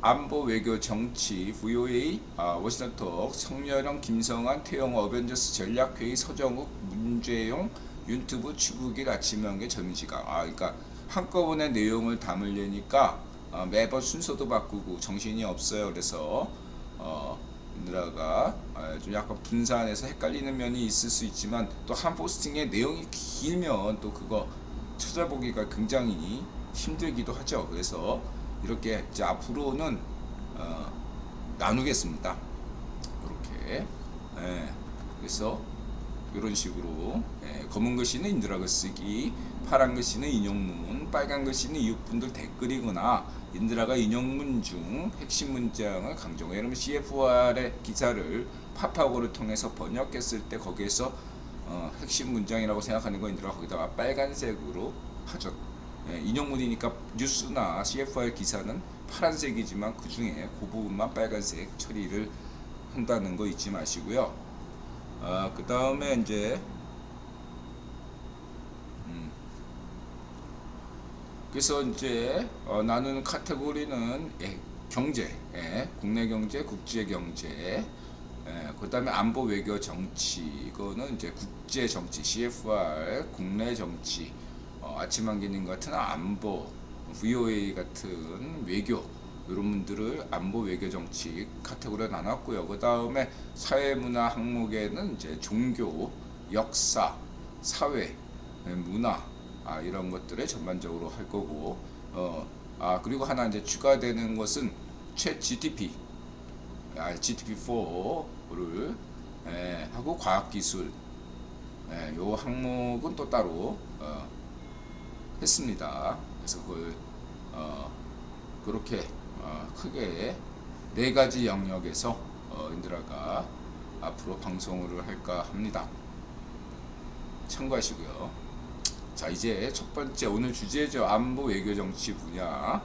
안보 외교 정치 VOA 워싱턴톡 성렬영 김성환 태영호 어벤져스 전략회의 서정욱 문재용 윤튜브 추구길 아침명계 전시가 그러니까 한꺼번에 내용을 담으려니까 매번 순서도 바꾸고 정신이 없어요. 그래서 인드라가 좀 약간 분산해서 헷갈리는 면이 있을 수 있지만 또 한 포스팅의 내용이 길면 또 그거 찾아보기가 굉장히 힘들기도 하죠. 그래서 이렇게 이제 앞으로는 나누겠습니다. 이렇게 그래서 이런 식으로 검은 글씨는 인드라가 쓰기, 파란 글씨는 인용문, 빨간 글씨는 이웃분들 댓글이거나 인드라가 인용문 중 핵심 문장을 강조해. 그러면 CFR의 기사를 팝하고를 통해서 번역했을 때 거기에서 핵심 문장이라고 생각하는 거 인드라가 거기다가 빨간색으로 하죠. 인용문이니까 뉴스나 CFR 기사는 파란색이지만 그 중에 그 부분만 빨간색 처리를 한다는 거 잊지 마시고요. 그 다음에 이제 그래서 이제 나누는 카테고리는 경제, 국내 경제, 국제 경제, 그 다음에 안보 외교 정치, 이거는 이제 국제 정치, CFR, 국내 정치, 아침한기님 같은 안보, VOA 같은 외교, 이런 분들을 안보 외교 정치 카테고리에 나눴고요. 그 다음에 사회문화 항목에는 이제 종교, 역사, 사회, 문화, 이런 것들을 전반적으로 할 거고, 그리고 하나 이제 추가되는 것은 챗 GTP, GTP4를 하고 과학기술, 요 항목은 또 따로 했습니다. 그래서 그걸 그렇게 크게 네 가지 영역에서 인드라가 앞으로 방송을 할까 합니다. 참고하시고요. 자, 이제 첫 번째 오늘 주제죠. 안보 외교 정치 분야.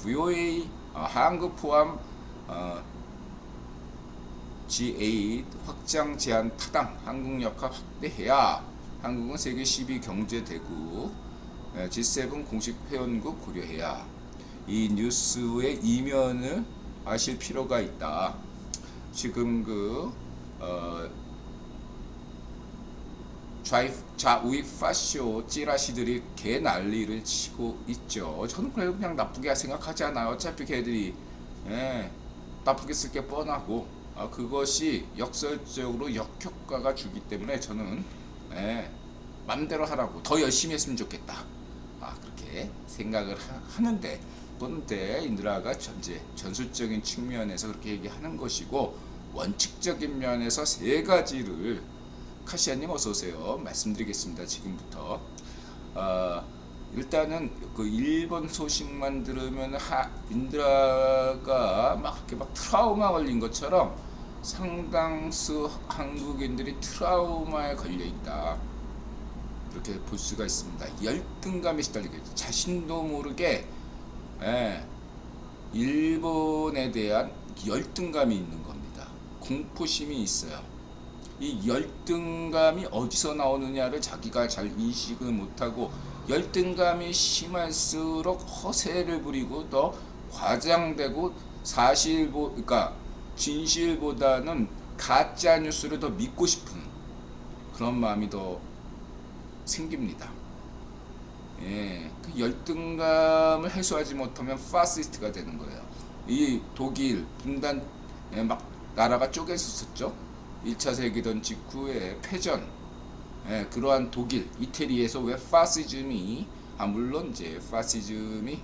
VOA 한국 포함 G8 확장 제한 타당, 한국 역할 확대해야 한국은 세계 12 경제 대국, G7 공식 회원국 고려해야. 이 뉴스의 이면을 아실 필요가 있다. 지금 좌우익 파쇼 찌라시들이 개 난리를 치고 있죠. 저는 그냥 나쁘게 생각하지 않아요. 어차피 걔들이 나쁘게 쓸 게 뻔하고 그것이 역설적으로 역효과가 주기 때문에 저는 맘대로 하라고, 더 열심히 했으면 좋겠다, 그렇게 생각을 하는데, 그런데 인드라가 전술적인 측면에서 그렇게 얘기하는 것이고, 원칙적인 면에서 세 가지를 카시아님 어서오세요 말씀드리겠습니다. 지금부터 일단은 그 일본 소식만 들으면 인드라가 이렇게 트라우마 걸린 것처럼 상당수 한국인들이 트라우마에 걸려 있다, 이렇게 볼 수가 있습니다. 열등감에 시달리게 자신도 모르게 일본에 대한 열등감이 있는 겁니다. 공포심이 있어요. 이 열등감이 어디서 나오느냐를 자기가 잘 인식을 못하고, 열등감이 심할수록 허세를 부리고 더 과장되고 그러니까 진실보다는 가짜 뉴스를 더 믿고 싶은 그런 마음이 더 생깁니다. 그 열등감을 해소하지 못하면 파시스트가 되는 거예요. 이 독일 분단 막 나라가 쪼개졌었죠. 1차 세계대전 직후에 패전, 그러한 독일, 이태리에서 왜 파시즘이, 물론 이제 파시즘이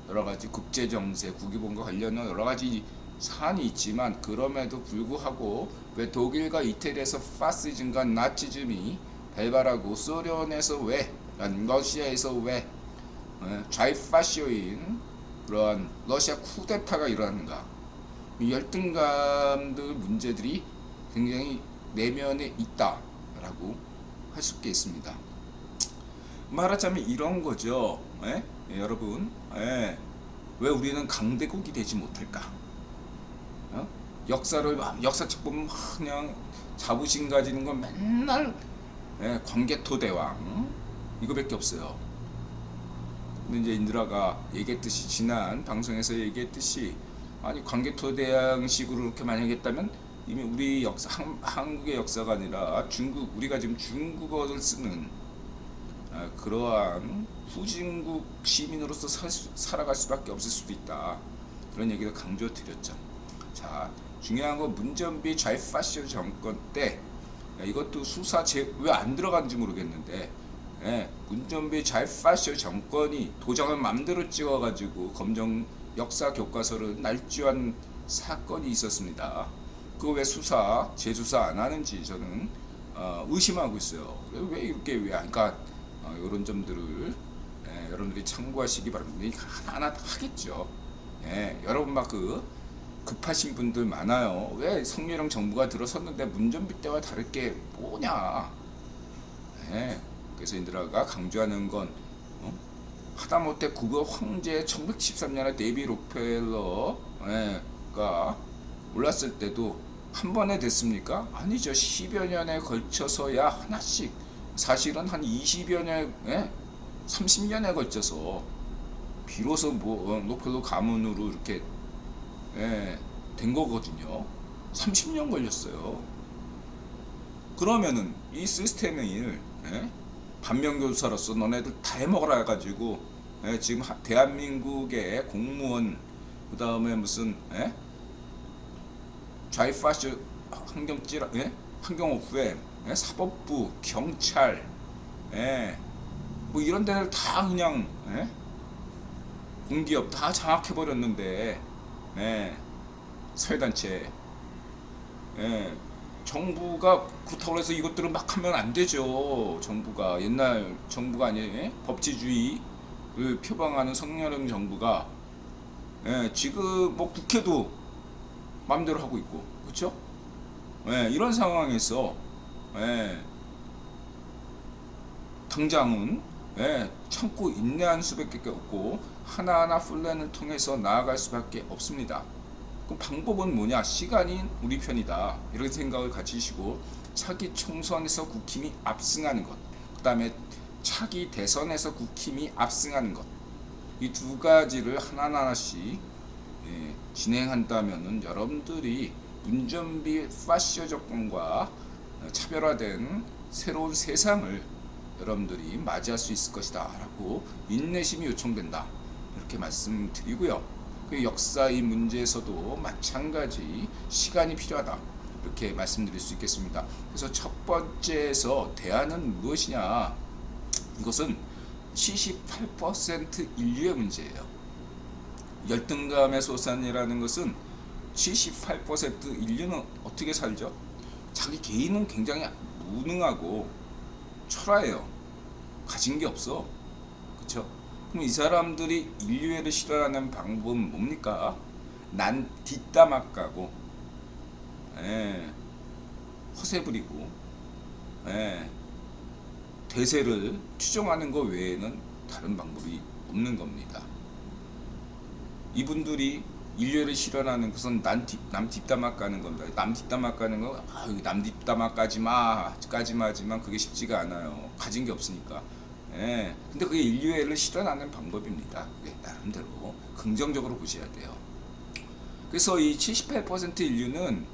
여러가지 국제정세, 국위본과 관련한 여러가지 사안이 있지만, 그럼에도 불구하고 왜 독일과 이태리에서 파시즘과 나치즘이 발발하고, 소련에서 왜, 러시아에서 왜 좌파시오인 그러한 러시아 쿠데타가 일어나는가. 이 열등감들 문제들이 굉장히 내면에 있다라고 할 수 있겠습니다. 말하자면 이런 거죠. 여러분, 왜 우리는 강대국이 되지 못할까? 역사책 보면 그냥 자부심 가지는 건 맨날 광개토 대왕 이거밖에 없어요. 근데 이제 인드라가 얘기했듯이 지난 방송에서 얘기했듯이 아니 광개토대왕식으로 이렇게 만약 했다면 이미 우리 역사 한국의 역사가 아니라 중국 우리가 지금 중국어를 쓰는 그러한 후진국 시민으로서 살아갈 수밖에 없을 수도 있다. 그런 얘기를 강조드렸죠. 자, 중요한 건 문전비 좌이파시오 정권 때 이것도 수사 왜 안 들어간지 모르겠는데 문전비 좌이파시오 정권이 도장을 맘대로 찍어가지고 검정 역사 교과서를 날조한 사건이 있었습니다. 그거 왜 재수사 안 하는지 저는 의심하고 있어요. 왜 이렇게 그러니까 이런 점들을 여러분들이 참고하시기 바랍니다. 하나 하겠죠. 여러분 막 급하신 분들 많아요. 왜 성렬형 정부가 들어섰는데 문전비 때와 다를 게 뭐냐. 그래서 인드라가 강조하는 건 하다못해 국어 황제 1913년에 데이비 록펠러가 올랐을 때도 한 번에 됐습니까? 아니죠. 10여 년에 걸쳐서야 하나씩 사실은 한 20여 년, 30년에 걸쳐서 비로소 록펠러 가문으로 이렇게 된 거거든요. 30년 걸렸어요. 그러면은 이 시스템을 반면교사로서 너네들 다 해먹으라 해가지고 지금 대한민국의 공무원 그 다음에 무슨 좌이파시 환경오프에 사법부 경찰 뭐 이런 데를 다 그냥 공기업 다 장악해버렸는데 사회단체 정부가 그렇다고 해서 이것들을 막 하면 안 되죠. 정부가 옛날 정부가 아니에요. 법치주의를 표방하는 성렬형 정부가 지금 뭐 국회도 마음대로 하고 있고 그렇죠? 이런 상황에서 당장은 참고 인내할 수밖에 없고 하나하나 플랜을 통해서 나아갈 수밖에 없습니다. 그 방법은 뭐냐? 시간이 우리 편이다. 이런 생각을 가지시고 차기 총선에서 국힘이 압승하는 것, 그 다음에 차기 대선에서 국힘이 압승하는 것, 이 두 가지를 하나하나씩 진행한다면은 여러분들이 문전비 파시오 정권과 차별화된 새로운 세상을 여러분들이 맞이할 수 있을 것이다 라고 인내심이 요청된다 이렇게 말씀드리고요. 그 역사의 문제에서도 마찬가지 시간이 필요하다 이렇게 말씀드릴 수 있겠습니다. 그래서 첫 번째에서 대안은 무엇이냐, 이것은 78% 인류의 문제예요. 열등감의 소산이라는 것은 78% 인류는 어떻게 살죠? 자기 개인은 굉장히 무능하고 초라해요. 가진 게 없어. 그쵸? 그럼 이 사람들이 인류애를 실현하는 방법은 뭡니까? 난 뒷담화 까고 허세 부리고 대세를 추종하는 것 외에는 다른 방법이 없는 겁니다. 이분들이 인류애를 실현하는 것은 남 뒷담화 까는 겁니다. 남 뒷담화 까는 거, 남 뒷담화 까지마지만 그게 쉽지가 않아요. 가진 게 없으니까. 근데 그게 인류애를 실현하는 방법입니다. 나름대로 긍정적으로 보셔야 돼요. 그래서 이 78% 인류는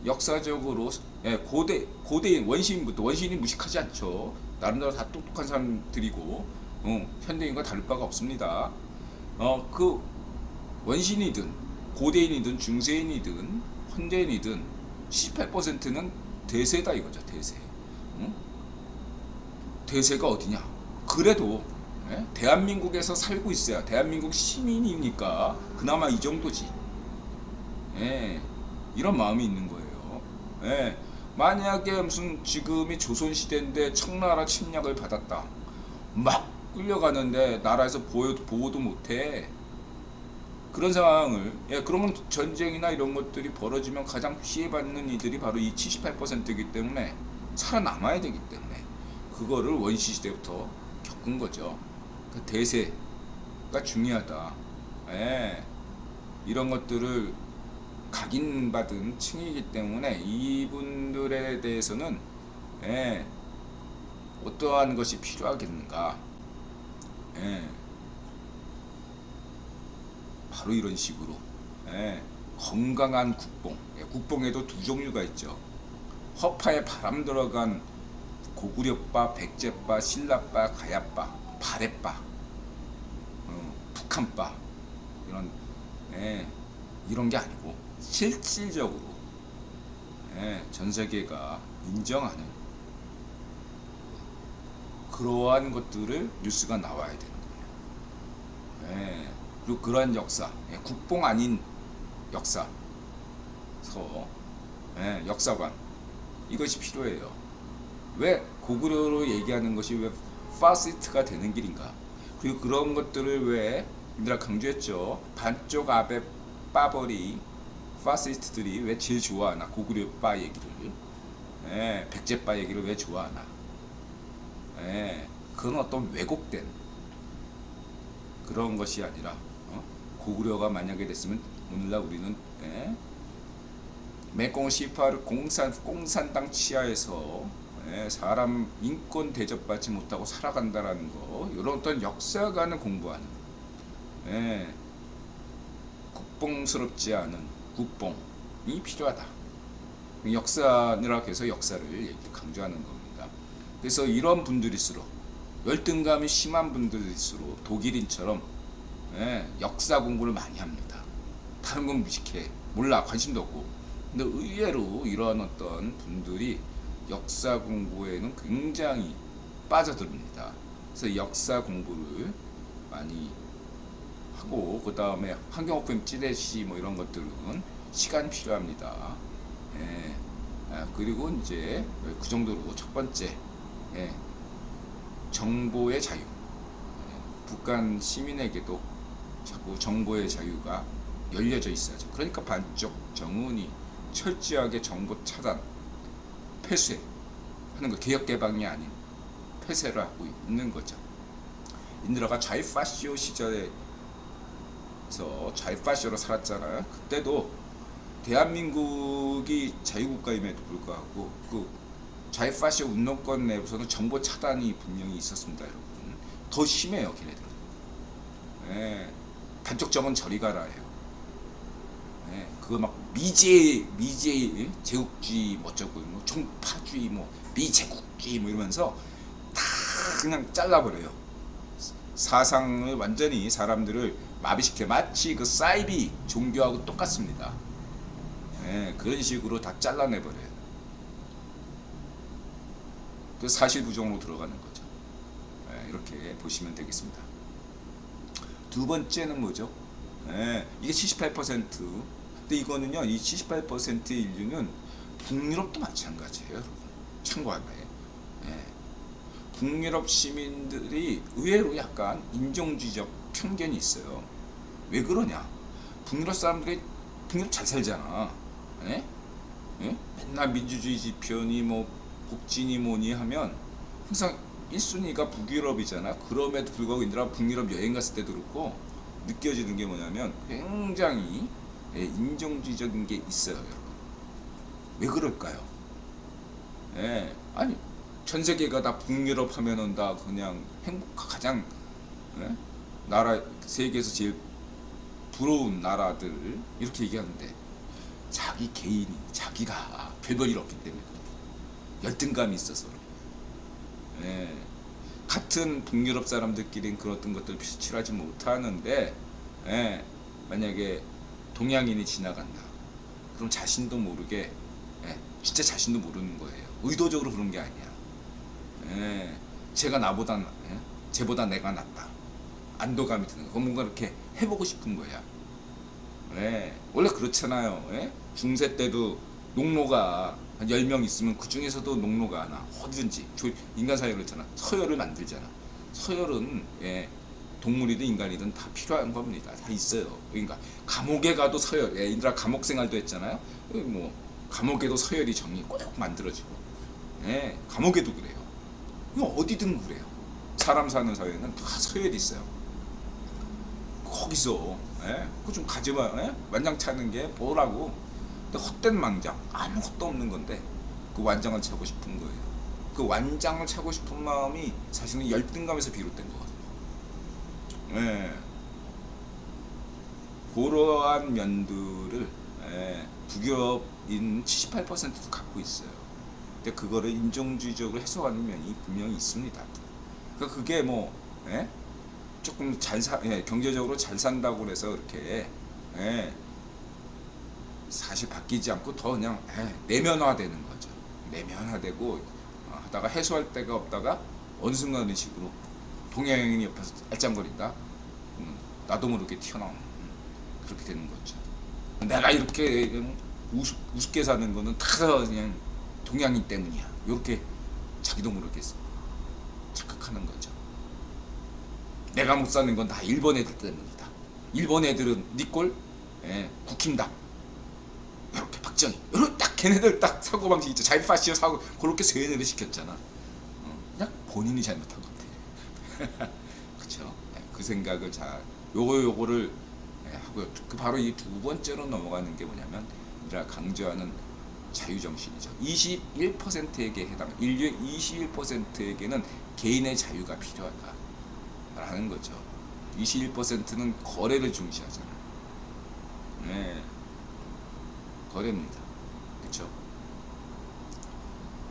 역사적으로 고대인 원시인이 무식하지 않죠. 나름대로 다 똑똑한 사람들이고 현대인과 다를 바가 없습니다. 그 원신이든 고대인이든 중세인이든 현대인이든 78%는 대세다 이거죠. 대세. 대세가 어디냐? 그래도 대한민국에서 살고 있어야 대한민국 시민이니까 그나마 이 정도지. 이런 마음이 있는 거예요. 만약에 무슨 지금이 조선시대인데 청나라 침략을 받았다. 막 끌려가는데 나라에서 보호도 못해. 그런 상황을 그러면 전쟁이나 이런 것들이 벌어지면 가장 피해받는 이들이 바로 이 78%이기 때문에 살아남아야 되기 때문에 그거를 원시시대부터 겪은 거죠. 그 대세가 중요하다. 이런 것들을 각인받은 층이기 때문에 이분들에 대해서는 어떠한 것이 필요하겠는가. 예, 바로 이런 식으로 예, 건강한 국뽕. 예, 국뽕에도 두 종류가 있죠. 허파에 바람 들어간 고구려바, 백제바, 신라바, 가야바, 바레바, 북한바 이런 예, 이런 게 아니고 실질적으로 예, 전 세계가 인정하는 그러한 것들을 뉴스가 나와야 되는 거예요. 예, 그리고 그러한 역사, 예, 국뽕 아닌 역사서, 예, 역사관 이것이 필요해요. 왜 고구려로 얘기하는 것이 왜 파시스트가 되는 길인가? 그리고 그런 것들을 왜 인들아 강조했죠. 반쪽 아베 빠버리 파시스트들이 왜 제일 좋아하나? 고구려 빠 얘기를, 예, 백제 빠 얘기를 왜 좋아하나? 예, 그건 어떤 왜곡된 그런 것이 아니라 고구려가 만약에 됐으면 오늘날 우리는 예, 메콩 시파르 공산당 치하에서 예, 사람 인권 대접받지 못하고 살아간다라는 거, 이런 어떤 역사관을 공부하는 예, 국뽕스럽지 않은 국뽕이 필요하다. 역사느라 해서 역사를 강조하는 겁니다. 그래서 이런 분들일수록, 열등감이 심한 분들일수록 독일인처럼 예, 역사 공부를 많이 합니다. 다른 건 무식해, 몰라, 관심도 없고. 근데 의외로 이러한 어떤 분들이 역사 공부에는 굉장히 빠져듭니다. 그래서 역사 공부를 많이 하고, 그 다음에 환경오염 찌레시 뭐 이런 것들은 시간이 필요합니다. 예. 그리고 이제 그 정도로 첫 번째, 예, 정보의 자유. 예, 북한 시민에게도 자꾸 정보의 자유가 열려져 있어야죠. 그러니까 반쪽 정은이 철저하게 정보 차단, 폐쇄 하는 거, 개혁 개방이 아닌 폐쇄를 하고 있는 거죠. 인드라가 좌이파시오 시절에서 좌이파시오로 살았잖아요. 그때도 대한민국이 자유국가임에도 불구하고 그 좌이파시오 운동권 내부에서는 정보 차단이 분명히 있었습니다, 여러분. 더 심해요, 걔네들은. 예, 반쪽 정은 저리 가라 해요. 예, 그거 막 미제 제국주의 뭐 어쩌고 뭐 종파주의 뭐 미제국주의 뭐 이러면서 다 그냥 잘라버려요. 사상을 완전히 사람들을 마비시켜, 마치 그 사이비 종교하고 똑같습니다. 예, 그런 식으로 다 잘라내버려요. 그 사실 부정으로 들어가는 거죠. 예, 이렇게 보시면 되겠습니다. 두 번째는 뭐죠? 예, 이게 78%. 근데 이거는요, 이 78%의 인류는 북유럽도 마찬가지예요, 여러분. 참고하나요? 예. 북유럽 시민들이 의외로 약간 인종주의적 편견이 있어요. 왜 그러냐? 북유럽 사람들이 북유럽 잘 살잖아. 예? 예? 맨날 민주주의 지표니 뭐 복지니 뭐니 하면 항상 1순위가 북유럽이잖아. 그럼에도 불구하고 인들아 북유럽 여행 갔을 때도 그렇고 느껴지는 게 뭐냐면 굉장히 예, 인종주의적인 게 있어요, 여러분. 왜 그럴까요? 예, 아니 전 세계가 다 북유럽 하면은 다 그냥 가장 예? 나라, 세계에서 제일 부러운 나라들 이렇게 얘기하는데, 자기 개인이 자기가 별별 일 없기 때문에 열등감이 있어서 예, 같은 북유럽 사람들끼리는 그런 것들을 표출하지 못하는데 예, 만약에 동양인이 지나간다 그럼 자신도 모르게 예, 진짜 자신도 모르는 거예요. 의도적으로 그런 게 아니야. 예, 쟤가 나보다 예, 쟤보다 내가 낫다, 안도감이 드는 거, 뭔가 이렇게 해보고 싶은 거야. 예, 원래 그렇잖아요. 예? 중세 때도 농노가 한 10명 있으면 그 중에서도 농노가 하나 어디든지 인간 사회를 그렇잖아. 서열을 만들잖아. 서열은 예, 동물이든 인간이든 다 필요한 겁니다. 다 있어요. 그러니까 감옥에 가도 서열, 예, 인들아 감옥 생활도 했잖아요. 뭐 감옥에도 서열이 정이 꼭 만들어지고, 예, 감옥에도 그래요. 어디든 그래요. 사람 사는 사회는 다 서열이 있어요. 거기서 예? 그거 좀 가져봐. 예? 완장 차는 게 뭐라고? 근데 헛된 망장, 아무것도 없는 건데 그 완장을 차고 싶은 거예요. 그 완장을 차고 싶은 마음이 사실은 열등감에서 비롯된 거거든요. 예, 그러한 면들을 북유럽인 78%도 갖고 있어요. 근데 그거를 인종주의적으로 해소하는 면이 분명히 있습니다. 그러니까 그게 뭐 조금 경제적으로 잘 산다고 해서 이렇게 사실 바뀌지 않고 더 그냥 내면화되는 거죠. 내면화되고 하다가 해소할 데가 없다가 어느 순간 이런 식으로 동양인이 옆에서 알짱거린다. 나도 모르게 튀어나오는 그렇게 되는 거죠. 내가 이렇게 우습게 사는 거는 다 그냥 동양인 때문이야. 이렇게 자기도 모르게 착각하는 거죠. 내가 못 사는 건 다 일본 애들 때문이다. 일본 애들은 니꼴 국힘당 이렇게 박정희 이런 딱 걔네들 딱 사고방식 있죠. 자이파시오 사고 그렇게 세뇌를 시켰잖아. 그냥 본인이 잘못한 것 같아. 그쵸? 그 생각을 잘 요거를 하고요. 그 바로 이 두 번째로 넘어가는 게 뭐냐면 우리가 강조하는 자유정신이죠. 21%에게 해당, 인류의 21%에게는 개인의 자유가 필요하다 라는 거죠. 21%는 거래를 중시하잖아요. 거래입니다. 그쵸?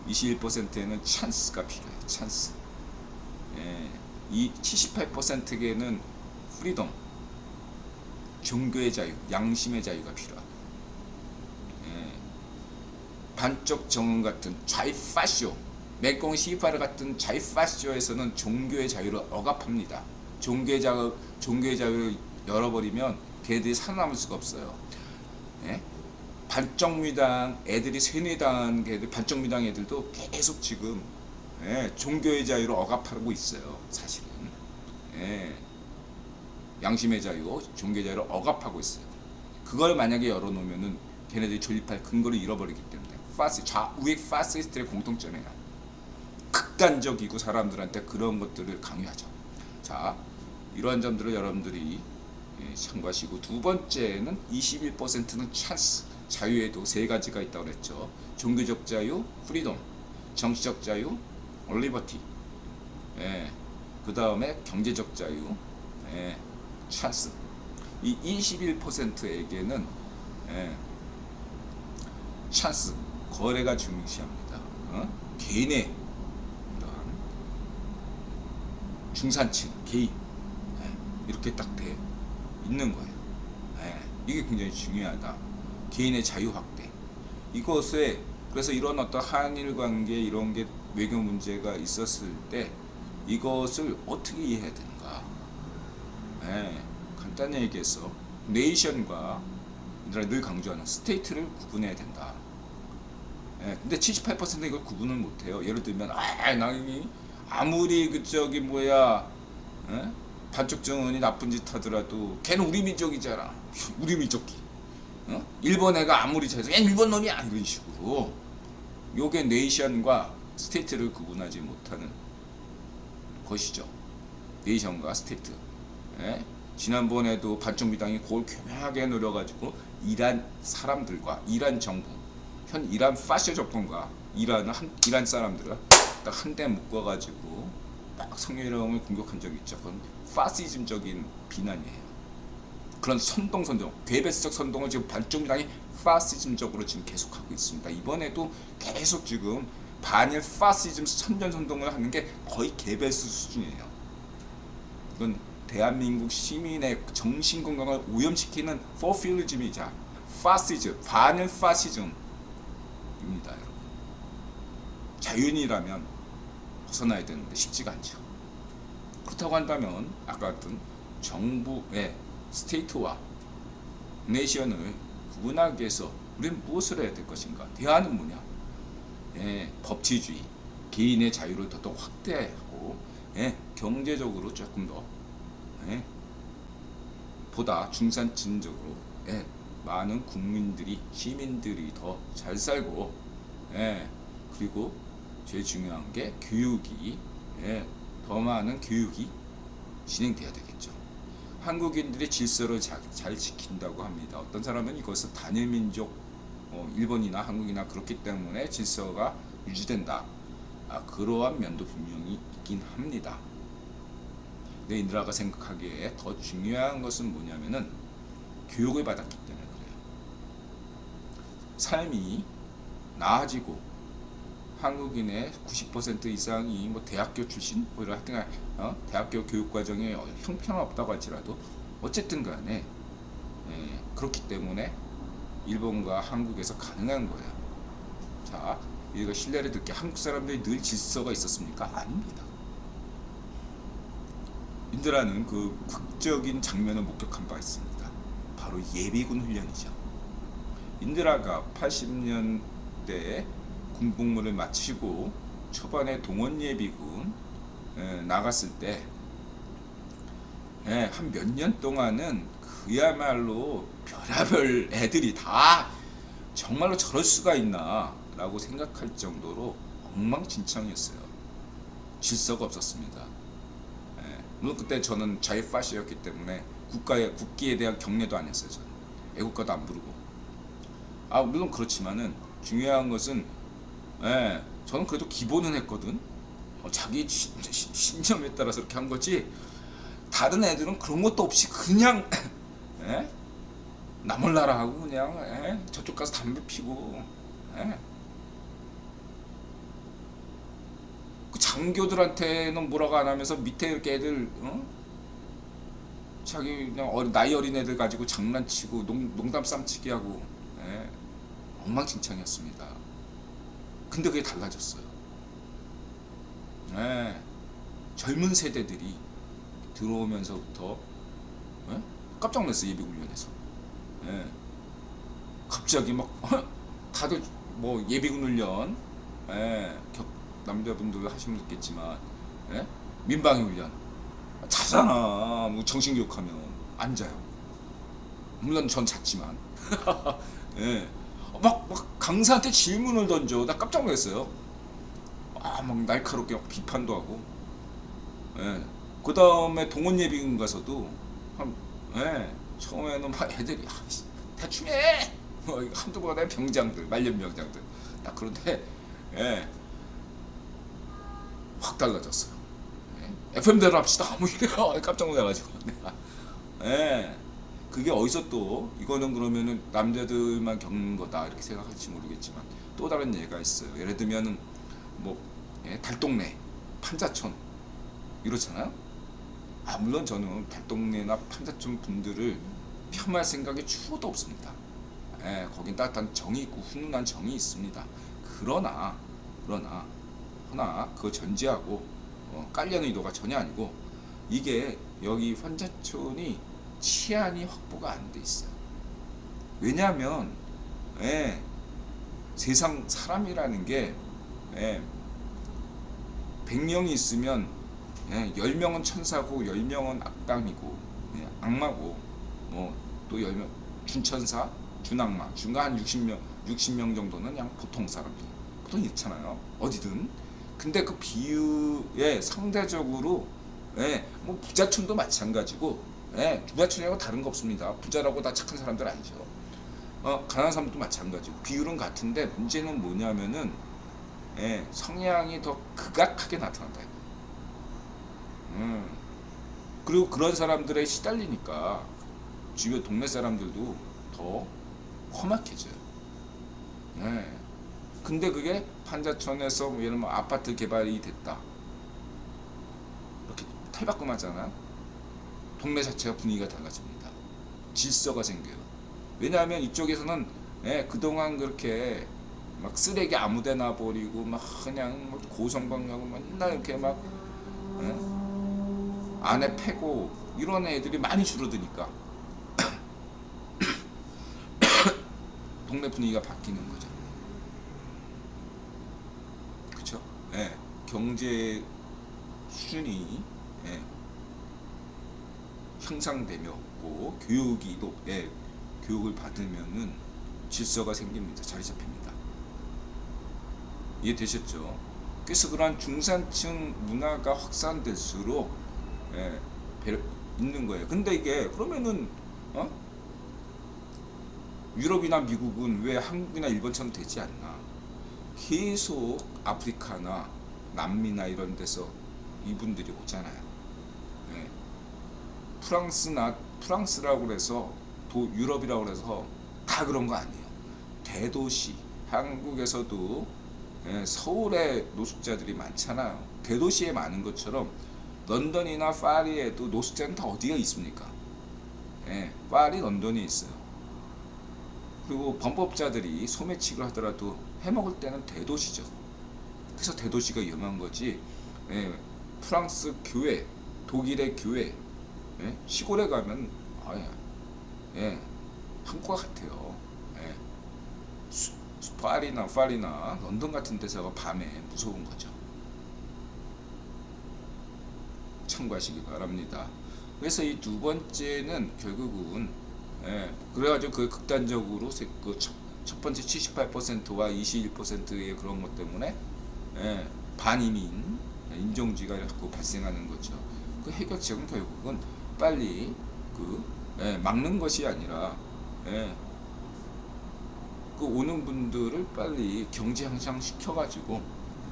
21%에는 찬스가 필요해요. 찬스. 이 78%에게는 프리덤, 종교의 자유, 양심의 자유가 필요하고, 반쪽 정원 같은 좌이파쇼, 메콩 시파르 같은 좌이파쇼에서는 종교의 자유를 억압합니다. 종교의 자유를 열어버리면 걔들이 살아남을 수가 없어요. 반쪽미당 애들이 세뇌당한 걔들, 반쪽미당 애들도 계속 지금 종교의 자유를 억압하고 있어요. 사실은 양심의 자유, 종교의 자유를 억압하고 있어요. 그걸 만약에 열어놓으면은 걔네들이 존립할 근거를 잃어버리기 때문에 좌우익 파시스트의 공통점이에요. 극단적이고 사람들한테 그런 것들을 강요하죠. 자, 이러한 점들을 여러분들이 참고하시고, 두 번째는 21%는 찬스. 자유에도 세 가지가 있다고 그랬죠. 종교적 자유, 프리덤, 정치적 자유, 리버티. 그 다음에 경제적 자유, 찬스. 이 21%에게는 찬스, 거래가 중시합니다. 개인의 중산층, 개인 이렇게 딱 돼 있는 거예요. 이게 굉장히 중요하다. 개인의 자유 확대. 이것에 그래서 이런 어떤 한일 관계 이런 게 외교 문제가 있었을 때 이것을 어떻게 이해해야 되는가? 간단히 얘기해서 네이션과 늘 강조하는 스테이트를 구분해야 된다. 근데 78%는 이걸 구분을 못해요. 예를 들면 나는 아무리 그쪽이 뭐야 반쪽 정원이 나쁜 짓 하더라도 걔는 우리 민족이잖아. 우리 민족기. 일본 애가 아무리 잘해서 얘 일본 놈이야 이런 식으로. 요게 네이션과 스테이트를 구분하지 못하는 것이죠. 네이션과 스테이트. 지난번에도 반쪽미당이 그걸 교묘하게 노려가지고 이란 사람들과 이란 정부, 현 이란 파쇼 정권과 이란 사람들을 딱 한 대 묶어가지고 막 성희롱을 공격한 적이 있죠. 그건 파시즘적인 비난이에요. 그런 선동, 괴배적 선동을 지금 반쪽미당이 파시즘적으로 지금 계속하고 있습니다. 이번에도 계속 지금 반일 파시즘 선전선동을 하는 게 거의 개별수 수준이에요. 이건 대한민국 시민의 정신건강을 오염시키는 포퓰리즘이자 파시즘, 반일 파시즘입니다. 여러분. 자윤이라면 벗어나야 되는데 쉽지가 않죠. 그렇다고 한다면 아까 같은 정부의 스테이트와 네이션을 구분하기 위해서 우리는 무엇을 해야 될 것인가? 대안은 뭐냐? 법치주의, 개인의 자유를 더더욱 확대하고 경제적으로 조금 더 보다 중산층적으로 많은 국민들이, 시민들이 더 잘 살고 그리고 제일 중요한 게 교육이 더 많은 교육이 진행돼야 되겠죠. 한국인들의 질서를 잘 지킨다고 합니다. 어떤 사람은 이것을 단일민족 일본이나 한국이나 그렇기 때문에 질서가 유지된다. 그러한 면도 분명히 있긴 합니다. 내 인드라가 생각하기에 더 중요한 것은 뭐냐면은 교육을 받았기 때문에 그래요. 삶이 나아지고 한국인의 90% 이상이 뭐 대학교 출신, 뭐 이런 하여튼 대학교 교육 과정에 형편없다고 할지라도 어쨌든 간에 그렇기 때문에 일본과 한국에서 가능한 거예요. 자, 이거 신뢰를 듣게 한국 사람들이 늘 질서가 있었습니까? 아닙니다. 인드라는 그 극적인 장면을 목격한 바 있습니다. 바로 예비군 훈련이죠. 인드라가 80년대에 군복무를 마치고 초반에 동원 예비군 나갔을 때 한 몇 년 동안은 그야말로 별의별 애들이 다 정말로 저럴 수가 있나 라고 생각할 정도로 엉망진창이었어요. 질서가 없었습니다. 물론 그때 저는 자유파시였기 때문에 국기에 대한 경례도 안 했어요. 저는 애국가도 안 부르고. 물론 그렇지만은 중요한 것은 저는 그래도 기본은 했거든. 자기 신념에 따라서 이렇게 한 거지. 다른 애들은 그런 것도 없이 그냥 나 몰라라 하고 그냥 저쪽 가서 담배 피고 그 장교들한테는 뭐라고 안 하면서 밑에 이렇게 애들 자기 그냥 나이 어린 애들 가지고 장난치고 농담 쌈치기 하고 엉망진창이었습니다. 근데 그게 달라졌어요. 젊은 세대들이 들어오면서부터 깜짝 놀랐어요. 예비군련에서 갑자기 막 다들 뭐 예비군 훈련 남자분들 하시면 있겠지만 민방위 훈련 자잖아. 뭐 정신교육하면 앉아요. 물론 전 잤지만 막 강사한테 질문을 던져. 나 깜짝 놀랐어요. 막 날카롭게 막 비판도 하고. 그 다음에 동원 예비군 가서도 처음에는 막 애들이 대충 해 한두 번의 병장들, 말년 병장들 딱. 그런데 확 달라졌어요. FM대로 합시다 뭐 이래요. 깜짝 놀라가지고 그게 어디서 또 이거는 그러면은 남자들만 겪는 거다 이렇게 생각할지 모르겠지만 또 다른 예가 있어요. 예를 들면은 뭐 달동네, 판자촌 이렇잖아요. 물론 저는 달동네나 판자촌 분들을 폄하할 생각이 추호도 없습니다. 거긴 따뜻한 정이 있고 훈훈한 정이 있습니다. 그러나 그거 전제하고 깔려는 의도가 전혀 아니고, 이게 여기 판자촌이 치안이 확보가 안 돼 있어요. 왜냐하면 세상 사람이라는 게 100명이 있으면 10명은 천사고 10명은 악당이고 악마고 또 10명 준천사, 준악마, 중간 한 60명 정도는 그냥 보통 사람들 보통 있잖아요. 어디든. 근데 그 비유에 상대적으로 뭐 부자촌도 마찬가지고 부자촌이라고 다른 거 없습니다. 부자라고 다 착한 사람들 아니죠. 가난한 사람도 마찬가지고 비율은 같은데 문제는 뭐냐면은 성향이 더 극악하게 나타난다. 그리고 그런 사람들에 시달리니까 주변 동네 사람들도 더 험악해져요. 근데 그게 판자촌에서 예를 들면 아파트 개발이 됐다. 이렇게 탈바꿈하잖아요. 동네 자체가 분위기가 달라집니다. 질서가 생겨요. 왜냐하면 이쪽에서는 그동안 그렇게 막 쓰레기 아무데나 버리고 막 그냥 고성방가고 맨날 이렇게 막 안에 패고 이런 애들이 많이 줄어드니까 동네 분위기가 바뀌는 거죠. 그렇죠? 경제 수준이 향상되며 교육이 또 교육을 받으면은 질서가 생깁니다. 자리 잡힙니다. 이해되셨죠? 그래서 그러한 중산층 문화가 확산될수록 있는 거예요. 근데 이게 그러면은 유럽이나 미국은 왜 한국이나 일본처럼 되지 않나? 계속 아프리카나 남미나 이런 데서 이분들이 오잖아요. 프랑스라고 그래서 유럽이라고 그래서 다 그런 거 아니에요. 대도시 한국에서도 서울에 노숙자들이 많잖아요. 대도시에 많은 것처럼 런던이나 파리에도 노숙자는 다 어디가 있습니까? 파리, 런던에 있어요. 그리고 범법자들이 소매치기를 하더라도 해먹을 때는 대도시죠. 그래서 대도시가 위험한 거지. 프랑스 교회, 독일의 교회, 시골에 가면 한국과 같아요. 파리나 런던 같은 데서가 밤에 무서운 거죠. 참고하시기 바랍니다. 그래서 이 두 번째는 결국은 그래가지고 그 극단적으로 첫 번째 78%와 21%의 그런 것 때문에 반이민 인종주의가 자꾸 발생하는 거죠. 그 해결책은 결국은 빨리 막는 것이 아니라 그 오는 분들을 빨리 경제 향상시켜가지고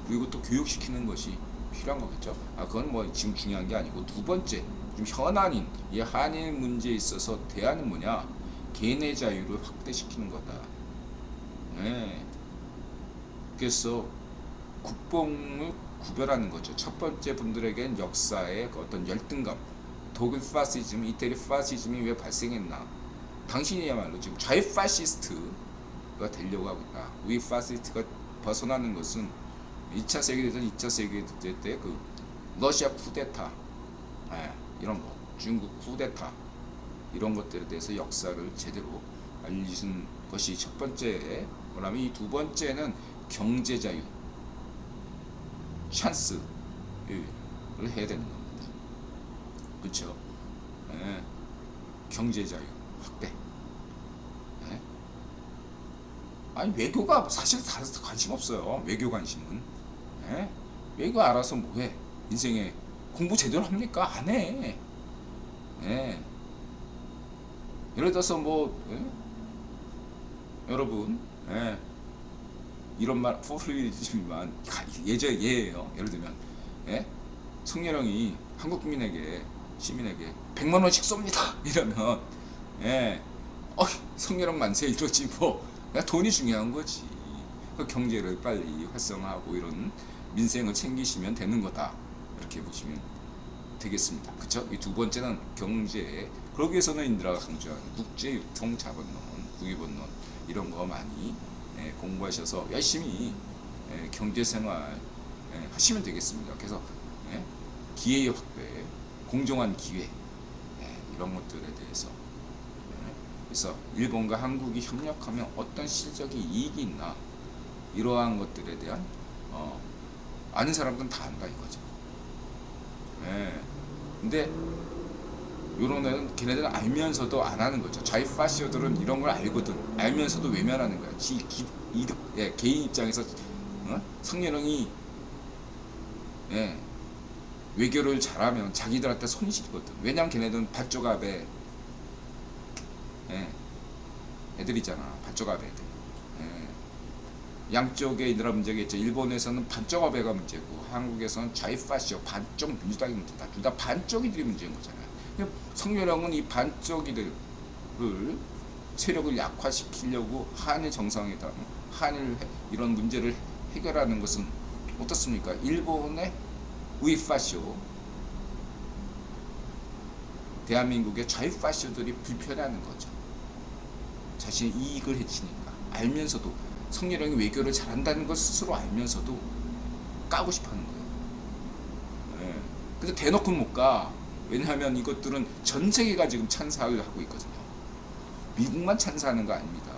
그리고 또 교육시키는 것이 필요한 거겠죠. 그건 뭐 지금 중요한 게 아니고, 두 번째 좀 현안인 이 한일 문제에 있어서 대안은 뭐냐? 개인의 자유를 확대시키는 거다. 그래서 국뽕을 구별하는 거죠. 첫 번째 분들에겐 역사의 어떤 열등감, 독일 파시즘, 이태리 파시즘이 왜 발생했나? 당신이야말로 지금 좌파시스트가 되려고 하고 있다. 우리 파시스트가 벗어나는 것은 2차 세계대전, 2차 세계대전 때 그 러시아 쿠데타, 이런 거, 중국 쿠데타, 이런 것들에 대해서 역사를 제대로 알려준 것이 첫 번째. 그다음에 이 두 번째는 경제 자유, 찬스를 해야 되는 겁니다. 그렇죠? 경제 자유 확대. 아니 외교가 사실 다 관심 없어요. 외교 관심은. 외교 알아서 뭐해? 인생에 공부 제대로 합니까? 안 해. 예를 들어서 여러분, 이런 말 포퓰리즘이지만 예예요. 예를 들면 성렬형이 한국 시민에게 100만 원씩 쏩니다. 이러면 성렬형 만세 이러지 뭐. 돈이 중요한 거지. 그 경제를 빨리 활성화하고 이런 민생을 챙기시면 되는 거다. 이렇게 보시면 되겠습니다. 그쵸? 이 두 번째는 경제. 그러기 위해서는 인드라가 강조하는 국제유통자본론, 국유본론 이런 거 많이 공부하셔서 열심히 경제생활 하시면 되겠습니다. 그래서 기회의 확대, 공정한 기회 이런 것들에 대해서 그래서 일본과 한국이 협력하면 어떤 실질적인 이익이 있나, 이러한 것들에 대한 아는 사람들은 다 안다 이거죠. 근데 요런 애는 걔네들은 알면서도 안 하는 거죠. 좌이파시오들은 이런 걸 알거든. 알면서도 외면하는 거야. 이득, 개인 입장에서 성렬형이 외교를 잘하면 자기들한테 손실이거든. 왜냐면 걔네들은 밭조갑에 애들이잖아. 밭조갑 애들. 양쪽에 인드라 문제가 있죠. 일본에서는 반쪽아베가 문제고 한국에서는 좌이파시오 반쪽 민주당이 문제다. 둘 다 반쪽이들이 문제인 거잖아요. 성렬형은 이 반쪽이들을 세력을 약화시키려고 한일 정상회담, 한일 이런 문제를 해결하는 것은 어떻습니까? 일본의 우이파시오, 대한민국의 좌이파시오들이 불편해하는 거죠. 자신의 이익을 해치니까. 알면서도 성렬형이 외교를 잘한다는 걸 스스로 알면서도 까고 싶어하는 거예요. 근데 대놓고 못 가. 왜냐하면 이것들은 전 세계가 지금 찬사를 하고 있거든요. 미국만 찬사하는 거 아닙니다.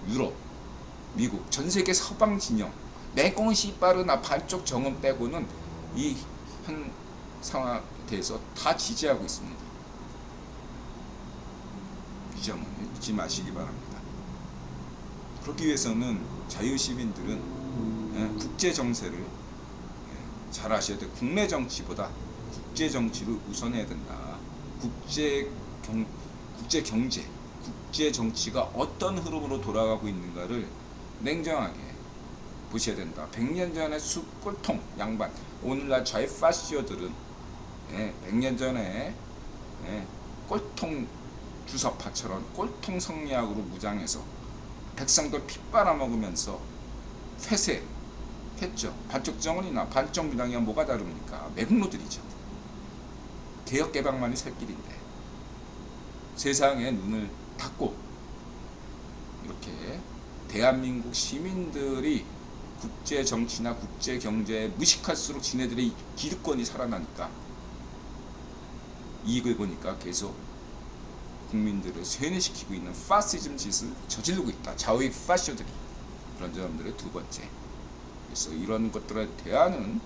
유럽, 미국, 전 세계 서방 진영, 내공시 빠르나 반쪽 정원 빼고는 이 현 상황에 대해서 다 지지하고 있습니다. 이 점은 잊지 마시기 바랍니다. 그렇기 위해서는 자유시민들은 국제 정세를 잘 아셔야 돼요. 국내 정치보다 국제 정치를 우선해야 된다. 국제 경제, 국제 정치가 어떤 흐름으로 돌아가고 있는가를 냉정하게 보셔야 된다. 100년 전에 숯불통 양반, 오늘날 좌이파시오들은 100년 전에 예, 꼴통 주사파처럼 꼴통 성리학으로 무장해서 백성들 피 빨아먹으면서 회세했죠. 반쪽 정원이나 반쪽 무당이야 뭐가 다릅니까? 매국노들이죠. 개혁개방만이 살 길인데 세상에 눈을 닫고 이렇게 대한민국 시민들이 국제 정치나 국제 경제에 무식할수록 지네들의 기득권이 살아나니까 이익을 보니까 계속 국민들을 세뇌시키고 있는 파시즘 짓을 저지르고 있다. 좌우의 파쇼들이. 그런 점들의 두 번째. 그래서 이런 것들에 대한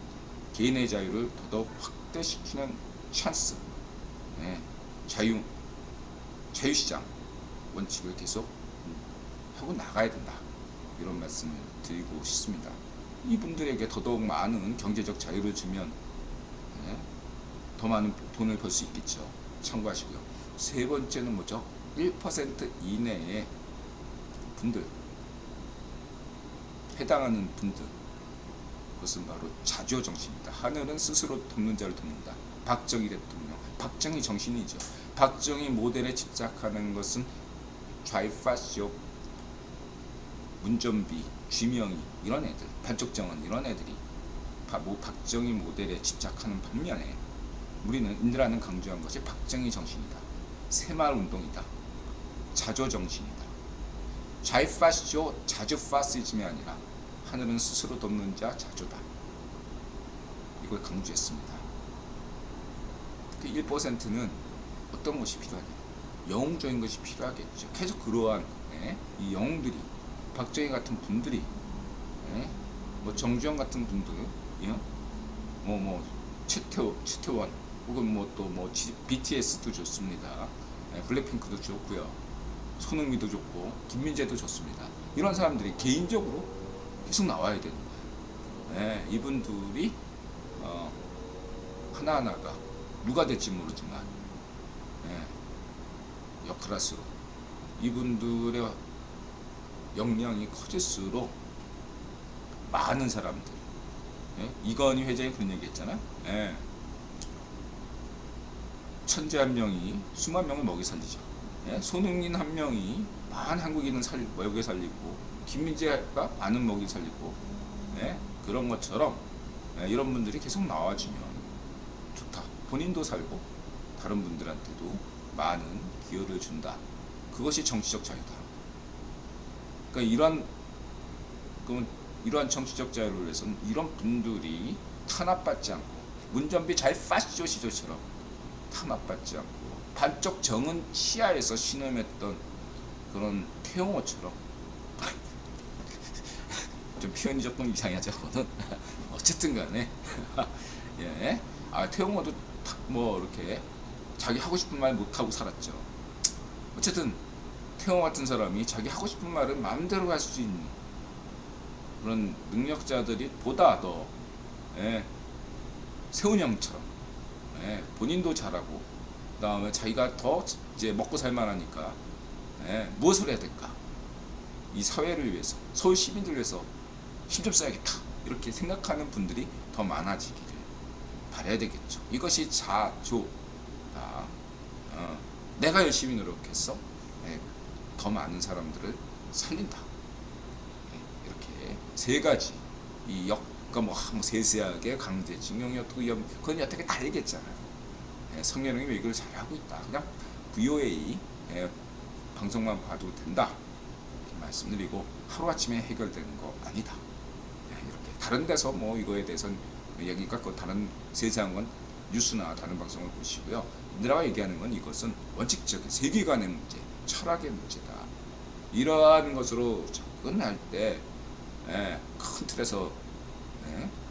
개인의 자유를 더더욱 확대시키는 찬스. 네. 자유시장 원칙을 계속 하고 나가야 된다. 이런 말씀을 드리고 싶습니다. 이분들에게 더더욱 많은 경제적 자유를 주면 네. 더 많은 돈을 벌 수 있겠죠. 참고하시고요. 세 번째는 뭐죠? 1% 이내의 분들, 해당하는 분들, 그것은 바로 자조 정신입니다. 하늘은 스스로 돕는 자를 돕는다. 박정희 대통령, 박정희 정신이죠. 박정희 모델에 집착하는 것은 좌이파쇼, 문전비, 쥐명희 이런 애들, 반쪽정원 이런 애들이 박정희 모델에 집착하는 반면에 우리는 인드라는 강조한 것이 박정희 정신이다. 새마을운동이다. 자조정신이다. 좌이파쇼, 자주파시즘이 아니라 하늘은 스스로 돕는 자 자조다. 이걸 강조했습니다. 그 1%는 어떤 것이 필요하냐? 영웅적인 것이 필요하겠죠. 계속 그러한 이 영웅들이, 박정희 같은 분들이, 뭐 정주영 같은 분들, 최태원, 혹은 BTS도 좋습니다. 블랙핑크도 좋고요. 손흥민도 좋고 김민재도 좋습니다. 이런 사람들이 개인적으로 계속 나와야 되는 거예요. 이분들이 하나하나가 누가 될지 모르지만 역클래스로 이분들의 역량이 커질수록 많은 사람들, 이건희 회장이 그런 얘기 했잖아요. 천재 한 명이 수만 명을 먹여 살리죠. 손흥민 한 명이 많은 한국인을 먹여 살리고 김민재가 많은 먹여 살리고 그런 것처럼 이런 분들이 계속 나와주면 좋다. 본인도 살고 다른 분들한테도 많은 기여를 준다. 그것이 정치적 자유다. 그러니까 이러한 정치적 자유를 위해서는 이런 분들이 탄압받지 않고 문전비 좌이파쇼 시절처럼 탄압받지 않고 반쪽 정은 치하에서 신음했던 그런 태용호처럼 좀 표현이 조금 이상하죠. 그거는 어쨌든 간에 태용호도 뭐 이렇게 자기 하고 싶은 말 못하고 살았죠. 어쨌든 태용호 같은 사람이 자기 하고 싶은 말을 마음대로 할 수 있는 그런 능력자들이 보다 더 세훈형처럼 본인도 잘하고 그 다음에 자기가 더 이제 먹고 살만하니까 무엇을 해야 될까? 이 사회를 위해서, 서울 시민들 위해서 힘 좀 써야겠다. 이렇게 생각하는 분들이 더 많아지기를 바라야 되겠죠. 이것이 자조다. 내가 열심히 노력해서 더 많은 사람들을 살린다. 이렇게 세 가지 그러니까 뭐 세세하게 강제징용이 어떻고 그건 여태까지 다 얘기했잖아요. 성년형이 왜 이걸 잘하고 있다. 그냥 VOA 방송만 봐도 된다. 이렇게 말씀드리고 하루아침에 해결되는 거 아니다. 이렇게 다른 데서 뭐 이거에 대해서는 얘기가 다른 세세한 건 뉴스나 다른 방송을 보시고요. 내가 얘기하는 건 이것은 원칙적인 세계관의 문제, 철학의 문제다. 이러한 것으로 접근할 때 큰 틀에서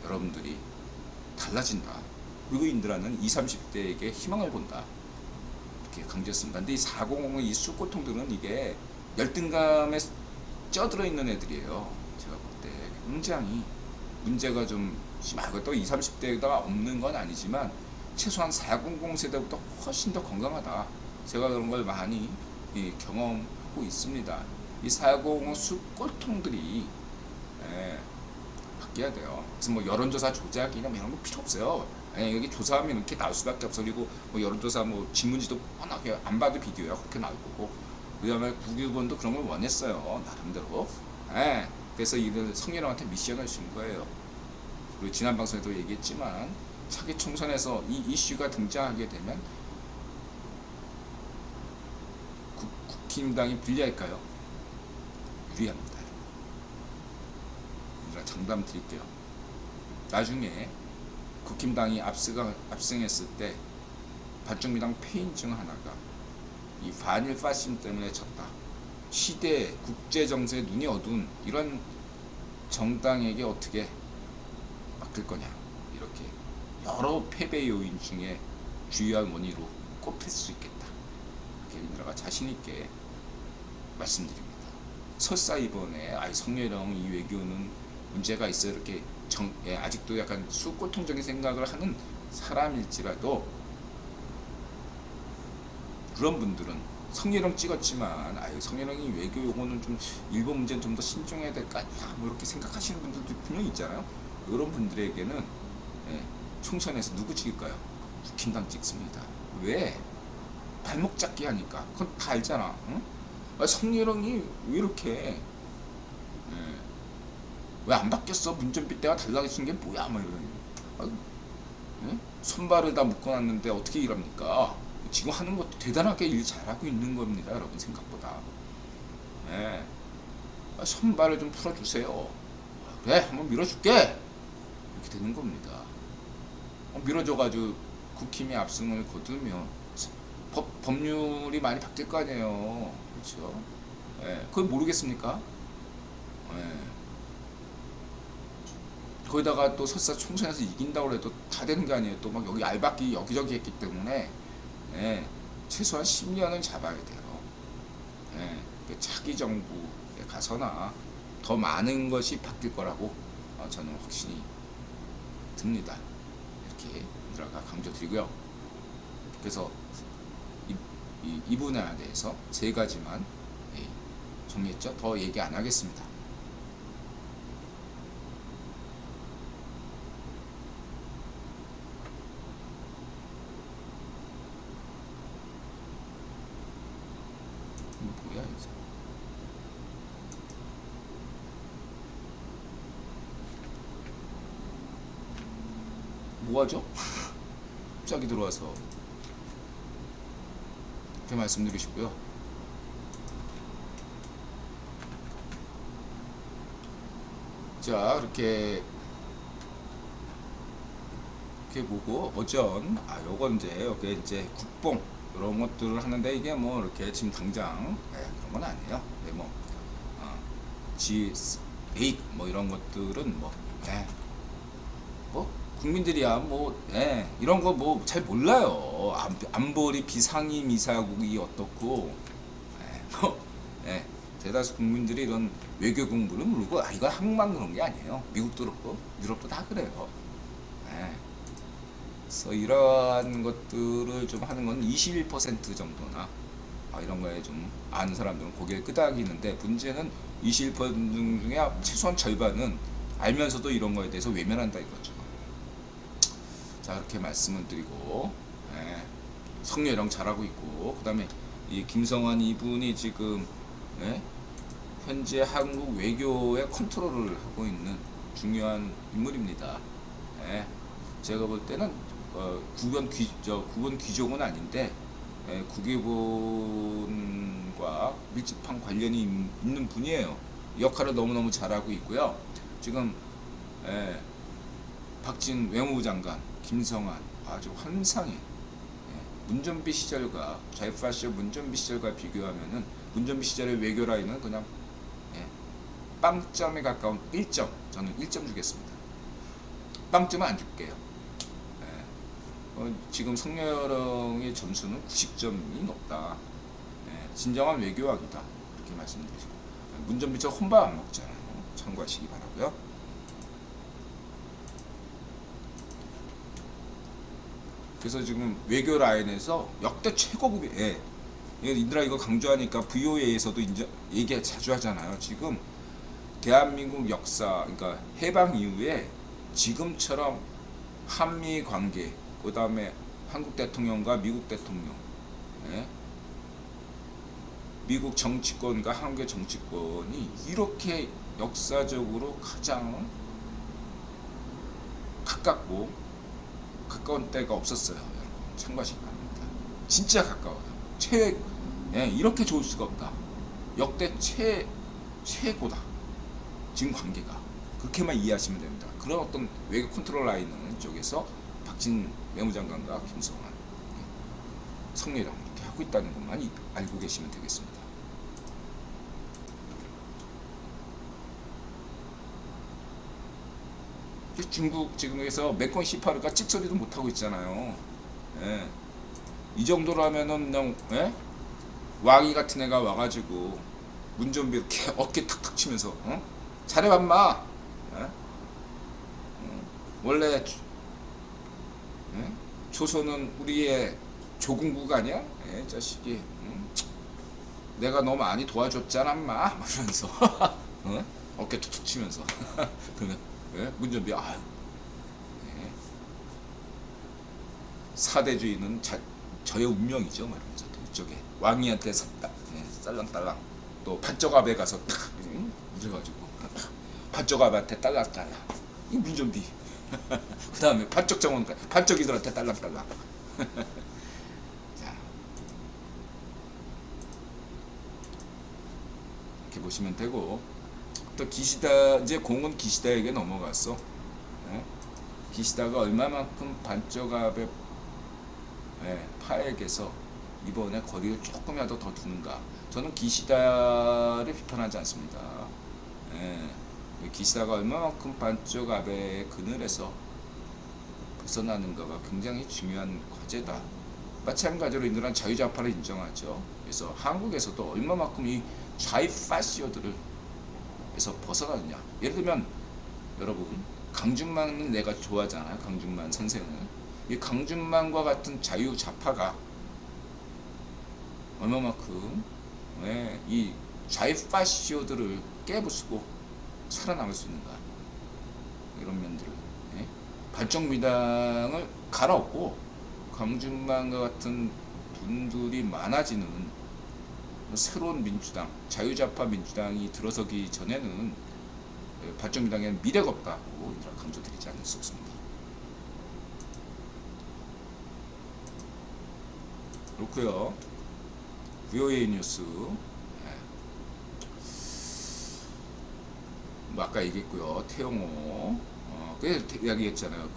여러분들이 달라진다. 그리고 인드라는 20, 30대에게 희망을 본다. 이렇게 강조했습니다. 근데 이 400의 이 쑥고통들은 이게 열등감에 쪄들어 있는 애들이에요. 제가 볼 때 굉장히 문제가 좀 심하고 또 20, 30대가 없는 건 아니지만 최소한 400 세대보다 훨씬 더 건강하다. 제가 그런 걸 많이 경험하고 있습니다. 이 400 쑥골통들이 바뀌어야 돼요. 그래서 뭐 여론조사 조작이나 이런 거 필요 없어요. 예, 여기 조사하면 이렇게 나올 수밖에 없어. 그리고 뭐 여론조사 뭐 신문지도 뻔하게 안 봐도 비디오야 그렇게 나올 거고. 그다음에 국유본도 그런 걸 원했어요 나름대로. 예, 그래서 이를 성렬형한테 미션을 준 거예요. 그리고 지난 방송에도 얘기했지만 차기 총선에서 이 이슈가 등장하게 되면 국힘당이 불리할까요? 유리합니다. 제가 장담 드릴게요. 나중에 국힘당이 압승했을 때 반쪽미당 패인 중 하나가 이 반일 파시즘 때문에 졌다. 시대, 국제 정세에 눈이 어두운 이런 정당에게 어떻게 맡길 거냐. 이렇게 여러 패배 요인 중에 주요한 원인으로 꼽힐 수 있겠다. 이렇게 민주가 자신 있게 말씀드립니다. 설사 이번에 성렬형 이 외교는 문제가 있어 이렇게 아직도 약간 수고통적인 생각을 하는 사람일지라도 그런 분들은 성렬형 찍었지만 성렬형이 외교 요거는 좀 일본 문제는 좀 더 신중해야 될 거 아니야 뭐 이렇게 생각하시는 분들도 분명히 있잖아요. 이런 분들에게는 총선에서 누구 찍을까요? 국힘당 찍습니다. 왜? 발목 잡기 하니까. 그건 다 알잖아. 응? 성렬형이 왜 이렇게 왜 안 바뀌었어? 문전비 때가 달라진 게 뭐야? 뭐 이런. 손발을 다 묶어놨는데 어떻게 일합니까? 지금 하는 것도 대단하게 일 잘하고 있는 겁니다, 여러분 생각보다. 손발을 좀 풀어주세요. 그래, 한번 밀어줄게. 이렇게 되는 겁니다. 밀어줘가지고 국힘이 압승을 거두면 법률이 많이 바뀔 거 아니에요, 그렇죠? 그걸 모르겠습니까? 거기다가 또 설사 총선에서 이긴다고 해도 다 되는 게 아니에요. 또 막 여기 알박기 여기저기 했기 때문에 최소한 10년은 잡아야 돼요. 차기 정부에 가서나 더 많은 것이 바뀔 거라고 저는 확신이 듭니다. 이렇게 들어가 강조드리고요. 그래서 이 분야에 대해서 세 가지만 정리했죠. 더 얘기 안 하겠습니다. 뭐야 이제? 뭐하죠? 갑자기 들어와서 이렇게 말씀드리시고요. 자, 이렇게 보고 오전 요건 이제 국뽕 이런 것들을 하는데 이게 뭐 이렇게 지금 당장 그런 건 아니에요. 뭐 G8 뭐 이런 것들은 뭐 국민들이야 뭐 이런 거 뭐 잘 몰라요. 안보리 비상임이사국이 어떻고 대다수 국민들이 이런 외교 공부를 모르고 이건 한국만 그런 게 아니에요. 미국도 그렇고 유럽도 다 그래요. 그래서 이러한 것들을 좀 하는 건 21% 정도나 이런 거에 좀 아는 사람들은 고개를 끄덕이는데 문제는 21% 중에 최소한 절반은 알면서도 이런 거에 대해서 외면한다 이거죠. 자, 이렇게 말씀을 드리고 성렬형 잘하고 있고, 그 다음에 이 김성환 이분이 지금 현재 한국 외교의 컨트롤을 하고 있는 중요한 인물입니다. 제가 볼 때는 구건 귀족은 아닌데 국외본과 밀접한 관련이 있는 분이에요. 역할을 너무너무 잘하고 있고요. 지금 박진 외무부 장관, 김성환 아주 환상의 문전비 시절과 좌익파시오 문전비 시절과 비교하면은 문전비 시절의 외교 라인은 그냥 빵점에 가까운 1점, 저는 1점 주겠습니다. 빵점은 안 줄게요. 지금 성렬형의 점수는 90점이 높다. 진정한 외교학이다. 이렇게 말씀드리고, 문전비처럼 혼밥 안 먹잖아요. 참고하시기 바라고요. 그래서 지금 외교 라인에서 역대 최고급의 인드라 이거 강조하니까 VOA에서도 얘기 자주 하잖아요. 지금 대한민국 역사, 그러니까 해방 이후에 지금처럼 한미 관계, 그 다음에 한국 대통령과 미국 대통령, 예? 미국 정치권과 한국의 정치권이 이렇게 역사적으로 가장 가깝고 가까운 때가 없었어요. 여러분 참고하시기 바랍니다. 진짜 가까워요. 예, 이렇게 좋을 수가 없다. 역대 최고다. 지금 관계가 그렇게만 이해하시면 됩니다. 그런 어떤 외교 컨트롤 라인은 쪽에서 박진 외무장관과 김성환, 성례랑 이렇게 하고 있다는 것만 알고 계시면 되겠습니다. 중국 지금에서 메콩 C8가 찍소리도 못하고 있잖아요. 예. 이 정도라면은 그냥, 예? 왕이 같은 애가 와가지고 문전비 이렇게 어깨 탁탁 치면서, 어? 잘해봐 마. 예? 원래 예? 조선은 우리의 조국국 아니야? 예, 자식이. 내가 너 많이 도와줬잖아 마. 이러면서 어? 어깨 툭툭 치면서 그러면 예? 문전비 아유. 예. 사대주의는 저의 운명이죠. 말하면서 또 이쪽에 왕이한테 섰다. 예, 딸랑딸랑. 또 판저갑에 가서 탁 이래가지고 판저갑한테 딸랑딸랑. 이 문전비. 그 다음에 판적 정원까지 판적이들한테 딸랑딸랑. 자, 이렇게 보시면 되고, 또 기시다, 이제 공은 기시다에게 넘어갔어. 예? 기시다가 얼마만큼 반쪽압의 파액에서 이번에 거리를 조금이라도 더 두는가. 저는 기시다를 비판하지 않습니다. 예. 기시다가 얼마만큼 반쪽압의 그늘에서 벗어나는가가 굉장히 중요한 과제다. 마찬가지로 인도는 자유좌파를 인정하죠. 그래서 한국에서도 얼마만큼 이 좌이파시오들을 에서 벗어나느냐. 예를 들면 여러분 강준만은 내가 좋아하잖아요. 강준만 선생을. 이 강준만과 같은 자유좌파가 얼마만큼 이 좌이파시오들을 깨부수고 살아남을 수 있는가. 이런 면들을 발정미당을 갈아엎고 강준만과 같은 분들이 많아지는 새로운 민주당, 자유좌파 민주당이 들어서기 전에는 발정미당에는 미래가 없다고 강조드리지 않을 수 없습니다. 그렇고요. VOA 뉴스, 뭐 아까 얘기했고요. 태영호, 그 이야기했잖아요.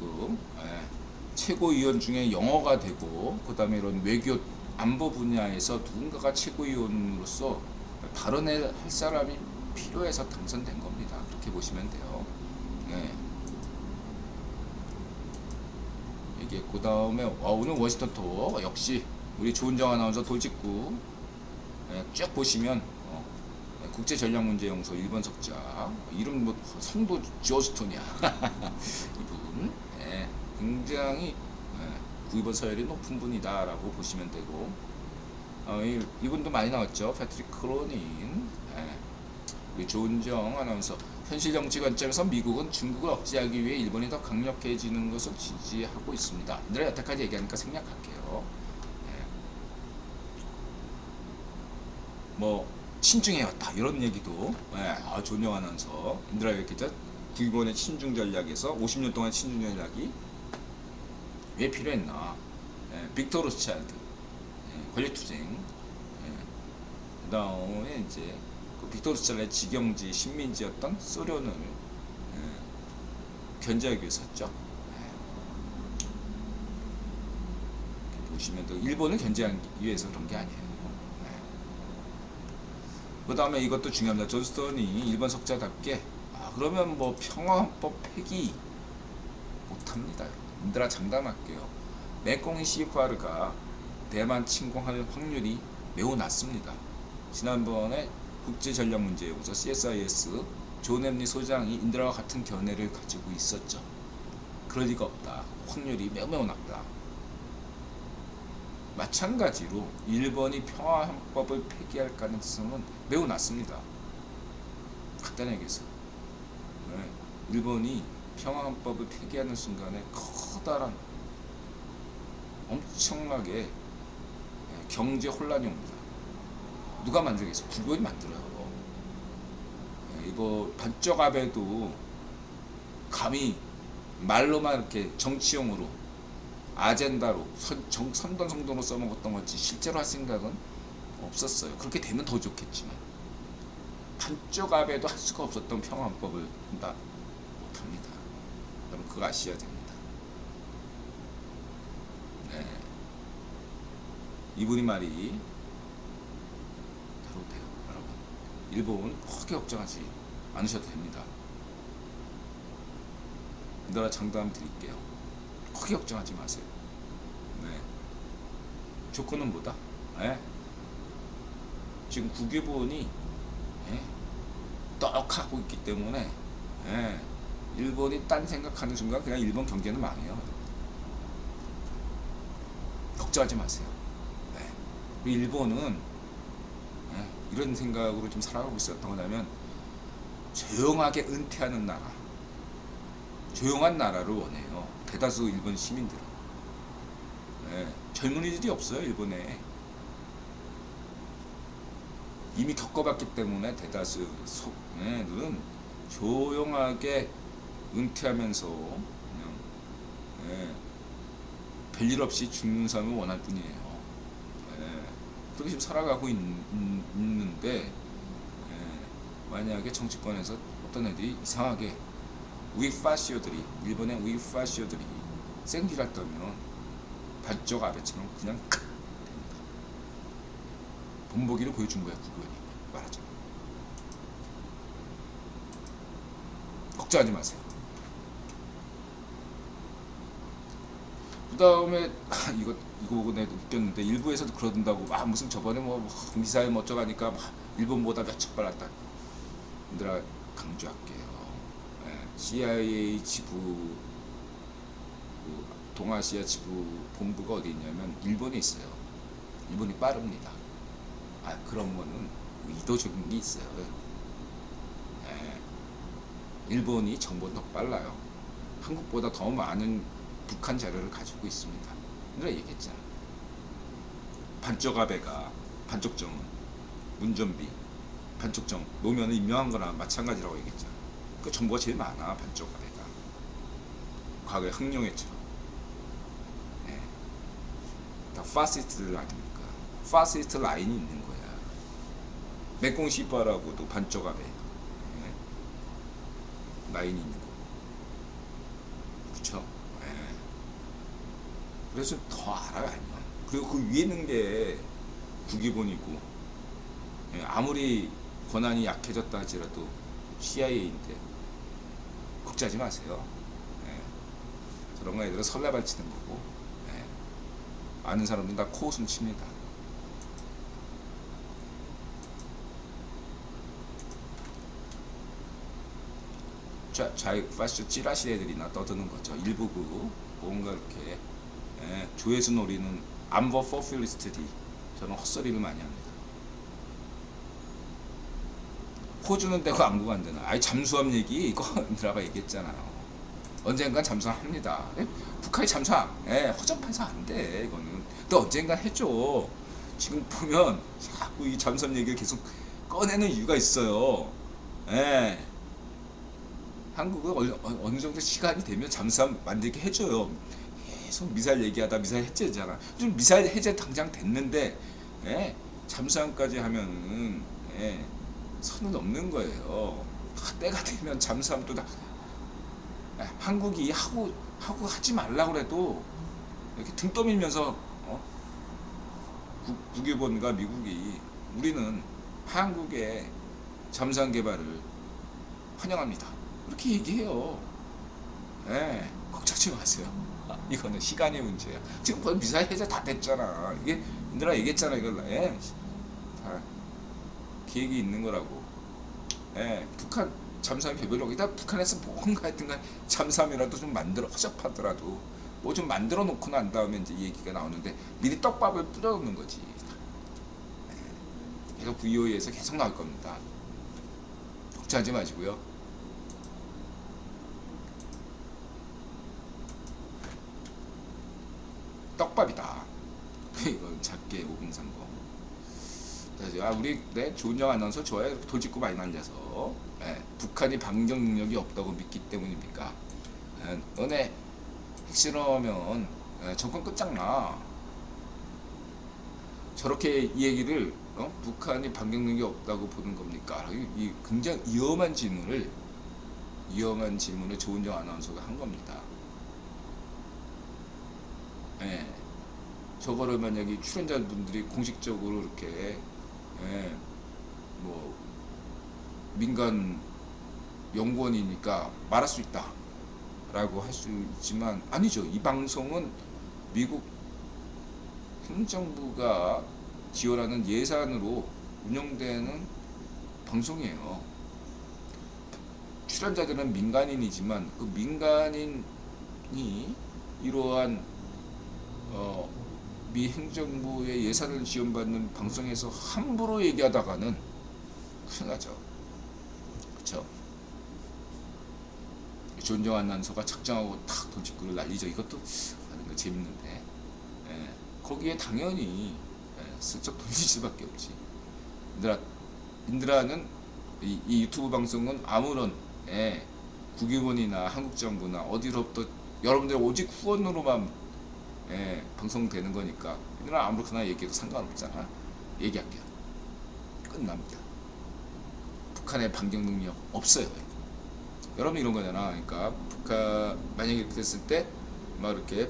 최고위원 중에 영어가 되고, 그 다음에 이런 외교 안보 분야에서 누군가가 최고위원으로서 발언을 할 사람이 필요해서 당선된 겁니다. 그렇게 보시면 돼요. 네. 이게 그 다음에 오늘 워싱턴 토 역시 우리 조은정 아나운서 돌직구 쭉 보시면 국제전략문제연구소 1번 석자 이름 뭐 성도 조스톤이야. 이분 굉장히 구입원 서열이 높은 분이다라고 보시면 되고, 이분도 많이 나왔죠. 패트릭 크로닌, 우리 조은정 아나운서. 현실 정치 관점에서 미국은 중국을 억제하기 위해 일본이 더 강력해지는 것을 지지하고 있습니다. 내가 여태까지 얘기하니까 생략할게요. 뭐 친중해왔다 이런 얘기도 조은정 아나운서 인드라 얘기했죠. 구입원의 친중 전략에서 50년 동안 친중 전략이 왜 필요했나? 빅터 로스차일드 권력투쟁, 그 다음에 이제 그 빅터 로스차일드의 지경지 식민지였던 소련을 견제하기 위해서였죠. 보시면 또 일본을 견제하기 위해서 그런 게 아니에요. 그 다음에 이것도 중요합니다. 존스턴이 일본 석자답게 그러면 뭐 평화헌법 폐기 못합니다. 인드라 장담할게요. 메콩 C4가 대만 침공할 확률이 매우 낮습니다. 지난번에 국제전략문제연구소 CSIS 존 햄리 소장이 인드라와 같은 견해를 가지고 있었죠. 그럴 리가 없다. 확률이 매우 낮다. 마찬가지로 일본이 평화헌법을 폐기할 가능성은 매우 낮습니다. 간단하게 해서 일본이 평화헌법을 폐기하는 순간에 커다란 엄청나게 경제 혼란이 옵니다. 누가 만들겠어? 국민이 만들어요. 이거 반쪽 아베도 감히 말로만 이렇게 정치용으로 아젠다로 선전성도로 써먹었던 거지 실제로 할 생각은 없었어요. 그렇게 되면 더 좋겠지만 반쪽 아베도 할 수가 없었던 평화헌법을 한다? 못합니다. 여러분 그거 아셔야 됩니다. 네. 이분이 말이 대로 돼요. 여러분 일본 크게 걱정하지 않으셔도 됩니다. 이 나라 장담 드릴게요. 크게 걱정하지 마세요. 네. 조건은 뭐다? 네. 지금 국외본이 떡하고 있기 때문에 일본이 딴 생각하는 순간 그냥 일본 경제는 망해요. 걱정하지 마세요. 네. 일본은 이런 생각으로 좀 살아가고 있었던 거냐면 조용하게 은퇴하는 나라, 조용한 나라를 원해요. 대다수 일본 시민들은. 젊은이들이 없어요 일본에. 이미 겪어봤기 때문에 대다수는 조용하게 은퇴하면서 그냥 별일 없이 죽는 삶을 원할 뿐이에요. 그렇게 지금 살아가고 있는데 만약에 정치권에서 어떤 애들이 이상하게 우익파시오들이 일본의 우익파시오들이 생기를 떠면 반쪽 아베처럼 그냥 됩니다. 본보기를 보여준 거야 국원이 말하자면. 걱정하지 마세요. 그 다음에 이거 보고 내가 웃겼는데 일부에서도 그러던다고 막 무슨 저번에 뭐 미사일 뭐 어쩌가니까 막 일본보다 몇척 빨랐다. 얘들아 강조할게요. CIA 지부 동아시아 지부 본부가 어디 있냐면 일본에 있어요. 일본이 빠릅니다. 그런 거는 의도적인 게 있어요. 일본이 정보는 더 빨라요. 한국보다 더 많은 북한 자료를 가지고 있습니다. 내가 얘기했잖아. 반쪽 아베가 반쪽정 문전비 반쪽정 노면을 임명한 거나 마찬가지라고 얘기했잖아. 그 정보가 제일 많아 반쪽 아베가. 과거에 흥룡회처럼. 다 파시스트들 아닙니까? 파시스트 라인이 있는 거야. 메콩시파라고도 반쪽 아베 라인이 있는 거. 그쵸? 그래서 더 알아요, 아니면. 그리고 그 위에 있는 게 국기본이고, 아무리 권한이 약해졌다 할지라도 CIA인데 걱정하지 마세요. 저런 거 애들은 설레발치는 거고, 아는 사람들은 다 코웃음 칩니다. 좌익 파시오 찌라시 애들이나 떠드는 거죠. 일부고 뭔가 이렇게 조회수 노리는 암버 포퓰리스트들이 저는 헛소리를 많이 합니다. 호주는 되고 안구가 안 되나. 잠수함 얘기 이거 내가 얘기했잖아요. 언젠간 잠수합니다. 북한이 잠수함 허접해서 안 돼. 이거는 또 언젠간 해줘. 지금 보면 자꾸 이 잠수함 얘기를 계속 꺼내는 이유가 있어요. 한국은 어느 정도 시간이 되면 잠수함 만들게 해줘요. 계속 미사일 얘기하다 미사일 해제잖아. 좀 미사일 해제 당장 됐는데 잠수함까지 하면은 선을 넘는 거예요. 때가 되면 잠수함 또 다 한국이 하고 하지 말라고 그래도 이렇게 등 떠밀면서 국유본과 미국이 우리는 한국의 잠수함 개발을 환영합니다. 이렇게 얘기해요. 걱정하지 마세요. 이거는 시간의 문제야. 지금 거의 미사일 해제 다 됐잖아. 이게 내가 얘기했잖아. 이걸 다 계획이 있는 거라고. 북한 잠수함 개발하고 이다 북한에서 뭔가 하여튼간 잠수함이라도 좀 만들어 허접하더라도 뭐 좀 만들어 놓고 난 다음에 이제 얘기가 나오는데 미리 떡밥을 뿌려 놓는 거지. 계속 VOE에서 계속 나올 겁니다. 걱정하지 마시고요. 떡밥이다. 이건 작게 5030. 우리 조은정 아나운서 좋아요. 돌직구 많이 날려서 북한이 반격 능력이 없다고 믿기 때문입니까? 너네 핵실험하면 정권 끝장나. 저렇게 이 얘기를 북한이 반격 능력이 없다고 보는 겁니까? 이 굉장히 위험한 질문을 조은정 아나운서가 한 겁니다. 저거를 만약에 출연자분들이 공식적으로 이렇게 뭐 민간 연구원이니까 말할 수 있다 라고 할 수 있지만 아니죠. 이 방송은 미국 행정부가 지원하는 예산으로 운영되는 방송이에요. 출연자들은 민간인이지만 그 민간인이 이러한 미 행정부의 예산을 지원받는 방송에서 함부로 얘기하다가는 큰일 나죠. 그쵸? 조은정 아나운서가 작정하고 탁 돌직구를 날리죠. 이것도 하는 거 재밌는데 거기에 당연히 슬쩍 돌릴 수밖에 없지. 인드라는 이 유튜브 방송은 아무런 국유원이나 한국정부나 어디로부터 여러분들 오직 후원으로만 방송되는 거니까 인드라 아무렇게나 얘기해도 상관없잖아. 얘기할게요. 끝납니다. 북한의 반격 능력 없어요. 여러분 이런 거잖아. 그러니까 북한 만약에 이렇게 됐을 때 막 이렇게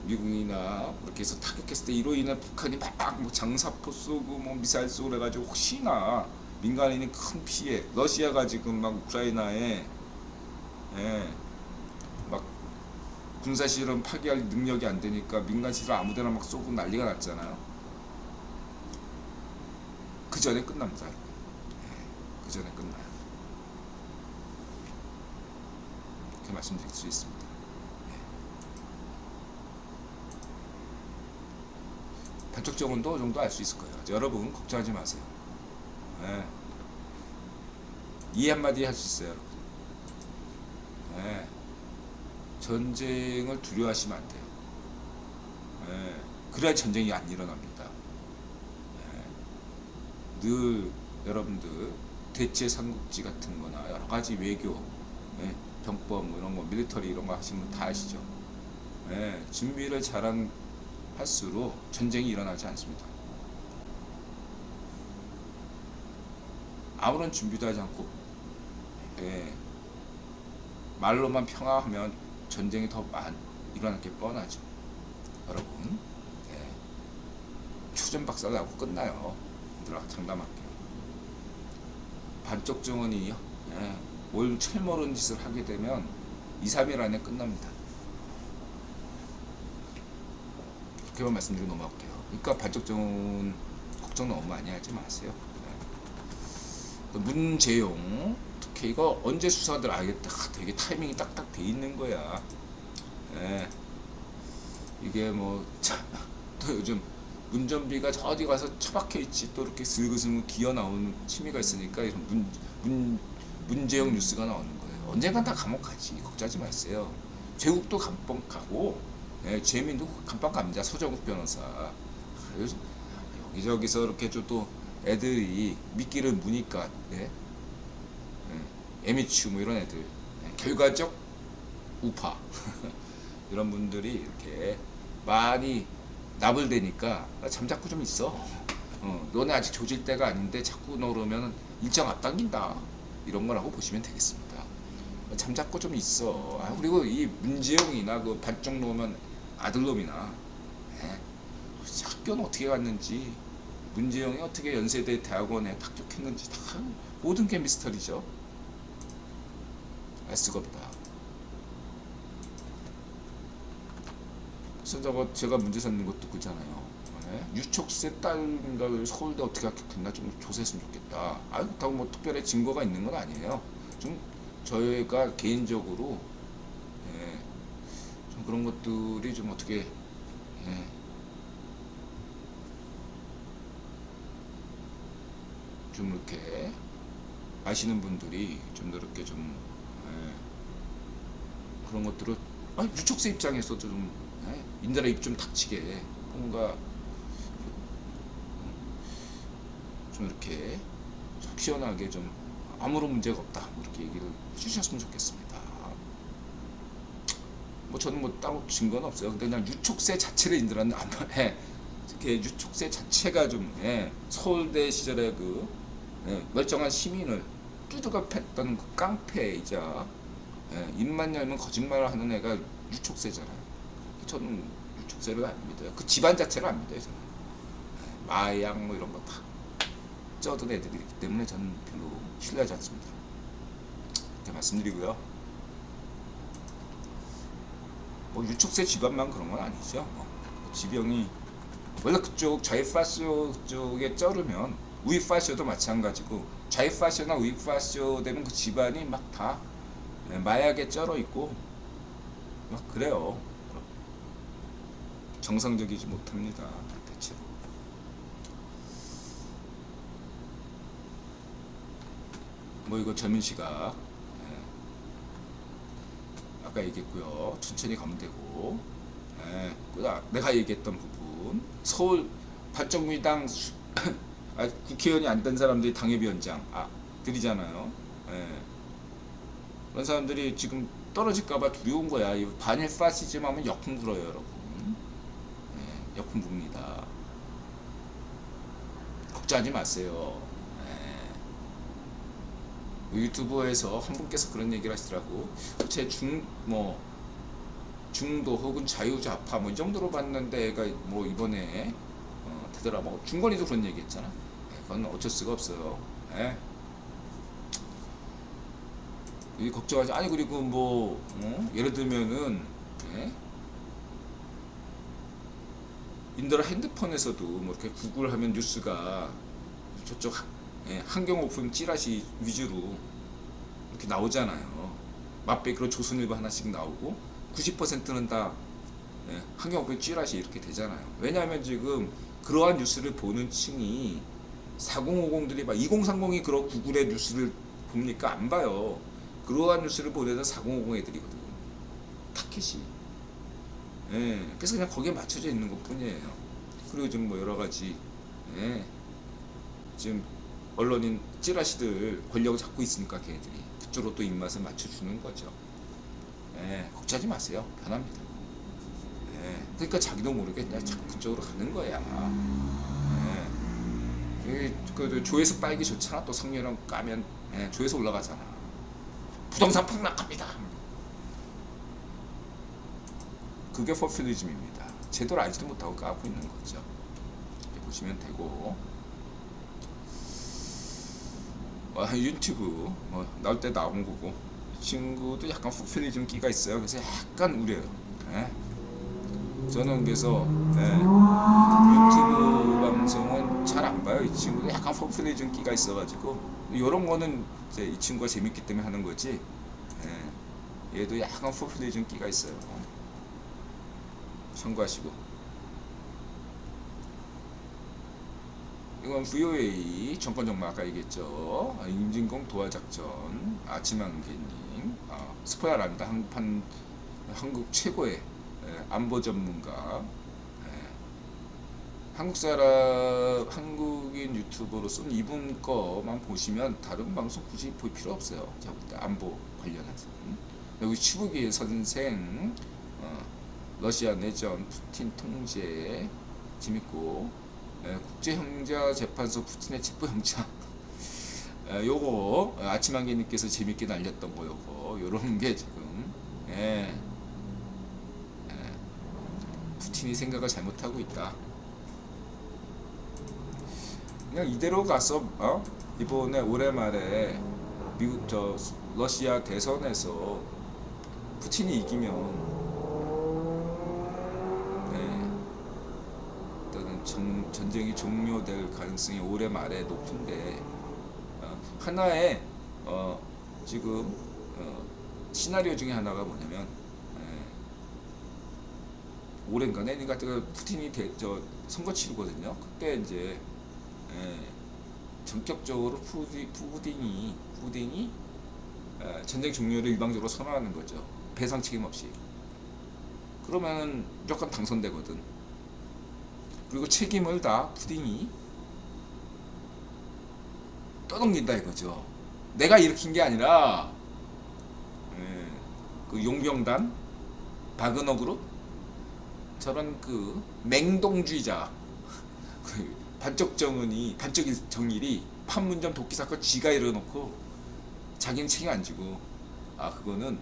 미국이나 이렇게 해서 타격했을 때 이로 인해 북한이 막 뭐 장사포 쏘고 뭐 미사일 쏘고 그래가지고 혹시나 민간인이 큰 피해, 러시아가 지금 막 우크라이나에 막 군사실험 파기할 능력이 안 되니까 민간실험 아무데나 막 쏘고 난리가 났잖아요. 그 전에 끝납니다. 그 전에 끝나요. 이렇게 말씀드릴 수 있습니다. 반쪽 정원도 정도 알 수 있을 거예요. 여러분 걱정하지 마세요. 이해 한마디 할 수 있어요. 전쟁을 두려워하시면 안 돼요. 그래야 전쟁이 안 일어납니다. 늘 여러분들 대체 삼국지 같은 거나 여러 가지 외교, 병법 뭐 이런 거, 밀리터리 이런 거 하시면 다 아시죠. 준비를 잘한 할수록 전쟁이 일어나지 않습니다. 아무런 준비도 하지 않고 말로만 평화하면 전쟁이 더 일어날 게 뻔하죠. 여러분 초전박살 나고 끝나요. 장담할게요. 반쪽 정원이 올 철모른 짓을 하게 되면 2-3일 안에 끝납니다. 그렇게만 말씀드리고 넘어갈게요. 그러니까 반쪽 정원 걱정 너무 많이 하지 마세요. 문재용 특히 이거 언제 수사들 알겠다. 되게 타이밍이 딱딱 돼 있는 거야. 이게 뭐 또 요즘 문전비가 저 어디 가서 처박혀 있지 또 이렇게 슬그슬 기어 나오는 취미가 있으니까 이런 문재용 뉴스가 나오는 거예요. 언젠간 다 감옥 가지. 걱정하지 마세요. 제국도 감옥 가고 재민도 감옥 갑니다. 서정국 변호사. 여기저기서 이렇게 또 애들이 미끼를 무니까 에미추 뭐 이런 애들 결과적 우파 이런 분들이 이렇게 많이 나불대니까 잠자코 좀 있어. 너네 아직 조질 때가 아닌데 자꾸 너그러면 일정 앞당긴다 이런 거라고 보시면 되겠습니다. 잠자코 좀 있어. 그리고 이 문재용이나 그 반쪽 놓으면 아들놈이나 학교는 어떻게 갔는지 문재용이 어떻게 연세대 대학원에 합격했는지 다 모든 게 미스터리죠. 알 수가 없다. 그래서 제가 문제 삼는 것도 그잖아요. 유촉세 딸인가 서울대 어떻게 합격했나 좀 조사했으면 좋겠다. 그렇다고 뭐 특별히 증거가 있는 건 아니에요. 좀 저희가 개인적으로 좀 그런 것들이 좀 어떻게 좀 이렇게 아시는 분들이 좀 더 이렇게 좀 그런 것들을 유촉세 입장에서도 좀 인들아 입 좀 닥치게 뭔가 좀 이렇게 속 시원하게 좀 아무런 문제가 없다 이렇게 얘기를 해주셨으면 좋겠습니다. 뭐 저는 뭐 따로 증거는 없어요. 근데 그냥 유촉새 자체를 인들한테 안 해. 이렇게 유촉새 자체가 좀 서울대 시절에 그 멀쩡한 시민을 두드가 팼던 그 깡패이자 입만 열면 거짓말을 하는 애가 유촉새잖아요. 저는 유촉새를 안 믿어요. 그 집안 자체를 안 믿어요. 저는 마약 뭐 이런 거 다 쩌든 애들이기 때문에 저는 별로 신뢰하지 않습니다. 이렇게 말씀드리고요. 뭐 유촉새 집안만 그런 건 아니죠. 지병이 원래 그쪽 좌익파쇼 쪽에 쩌르면 우익파쇼도 마찬가지고 좌익파쇼나 우익파쇼 되면 그 집안이 막 다 마약에 쩔어 있고 막 그래요. 정상적이지 못합니다. 대체로. 뭐 이거 전민 씨가 아까 얘기했고요. 천천히 가면 되고. 내가 얘기했던 부분 서울 발정미당 국회의원이 안 된 사람들이 당협위원장 들이잖아요. 그런 사람들이 지금 떨어질까봐 두려운 거야. 이 반일 파시즘 하면 역풍 불어요, 여러분. 역풍 붑니다. 걱정하지 마세요. 유튜브에서 한 분께서 그런 얘기를 하시더라고. 제 중도 혹은 자유좌파 뭐 이 정도로 봤는데 애가 뭐 이번에 되더라. 뭐 중건이도 그런 얘기 했잖아. 그건 어쩔 수가 없어요. 이 걱정하지. 아니 그리고 뭐 예를 들면은 인더라 핸드폰에서도 뭐 이렇게 구글하면 뉴스가 저쪽 한경오픈 찌라시 위주로 이렇게 나오잖아요. 맛배기로 조선일보 하나씩 나오고 90%는 다 한경오픈 찌라시 이렇게 되잖아요. 왜냐하면 지금 그러한 뉴스를 보는 층이 4050들이 막 2030이 그런 구글의 뉴스를 봅니까? 안 봐요. 그러한 뉴스를 보내는 4050 애들이거든. 타켓이. 그래서 그냥 거기에 맞춰져 있는 것 뿐이에요. 그리고 지금 뭐 여러 가지 지금 언론인 찌라시들 권력을 잡고 있으니까 걔네들이 그쪽으로 또 입맛을 맞춰주는 거죠. 걱정하지 마세요. 편합니다. 그러니까 자기도 모르게 그냥 자꾸 그쪽으로 가는 거야. 그 조회수 빨기 좋잖아. 또 성렬은 까면 조회수 올라가잖아. 부동산 폭락합니다. 그게 포퓰리즘입니다. 제대로 알지도 못하고 까고 있는 거죠. 이렇게 보시면 되고. 유튜브 나올 때 나온 거고 이 친구도 약간 포퓰리즘 끼가 있어요. 그래서 약간 우려요. 저는 그래서 유튜브 방송은 잘 안 봐요. 이 친구도 약간 포퓰리즘 끼가 있어가지고 이런 거는 이제 이 친구가 재밌기 때문에 하는 거지. 얘도 약간 포퓰리즘 끼가 있어요. 참고하시고. 이건 VOA 정권정마 아까 얘기했죠. 임진공 도하작전 아침한개님 스포야랍니다. 한국 최고의 안보 전문가. 한국 사람 한국인 유튜버로서는 이분 거만 보시면 다른 방송 굳이 볼 필요 없어요. 제가 볼 때 안보 관련해서. 여기 추구기의 선생 러시아 내전 푸틴 통제 재밌고. 국제형사재판소 푸틴의 체포영장 요거 아침한개님께서 재밌게 날렸던 거 요거 요런 게 지금 푸틴이 생각을 잘못하고 있다. 그냥 이대로 가서 이번에 올해 말에 미국 러시아 대선에서 푸틴이 이기면 전쟁이 종료될 가능성이 올해 말에 높은데 하나의 지금 시나리오 중에 하나가 뭐냐면 올해인가 내년인가 푸틴이 선거 치르거든요. 그때 이제 전격적으로 푸딩이 전쟁 종료를 일방적으로 선언하는 거죠. 배상 책임 없이. 그러면은 무조건 당선되거든. 그리고 책임을 다 푸딩이 떠넘긴다 이거죠. 내가 일으킨 게 아니라 예, 그 용병단 바그너 그룹 저런 그 맹동주의자 그 반쪽 정일이 판문점 도끼 사건 지가 이뤄놓고 자기는 책임 안 지고 그거는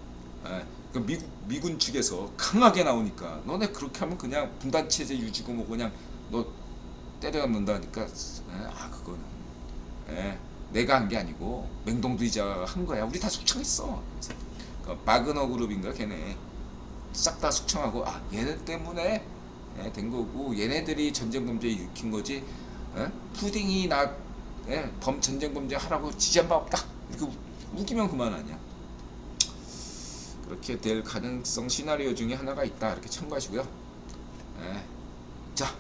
그 미군 측에서 강하게 나오니까 너네 그렇게 하면 그냥 분단 체제 유지고 뭐 그냥 너 때려 넣는다니까 그거는 내가 한 게 아니고 맹동주의자가 한 거야. 우리 다 숙청했어. 그 바그너 그룹인가 걔네 싹 다 숙청하고 얘네 때문에 된 거고 얘네들이 전쟁 범죄 일으킨 거지. 푸딩이 나 전쟁 범죄 하라고 지시한 바 없다. 이렇게 우기면 그만 아니야. 그렇게 될 가능성 시나리오 중에 하나가 있다. 이렇게 참고하시고요. 자,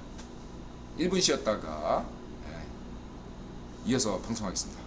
1분 쉬었다가 이어서 방송하겠습니다.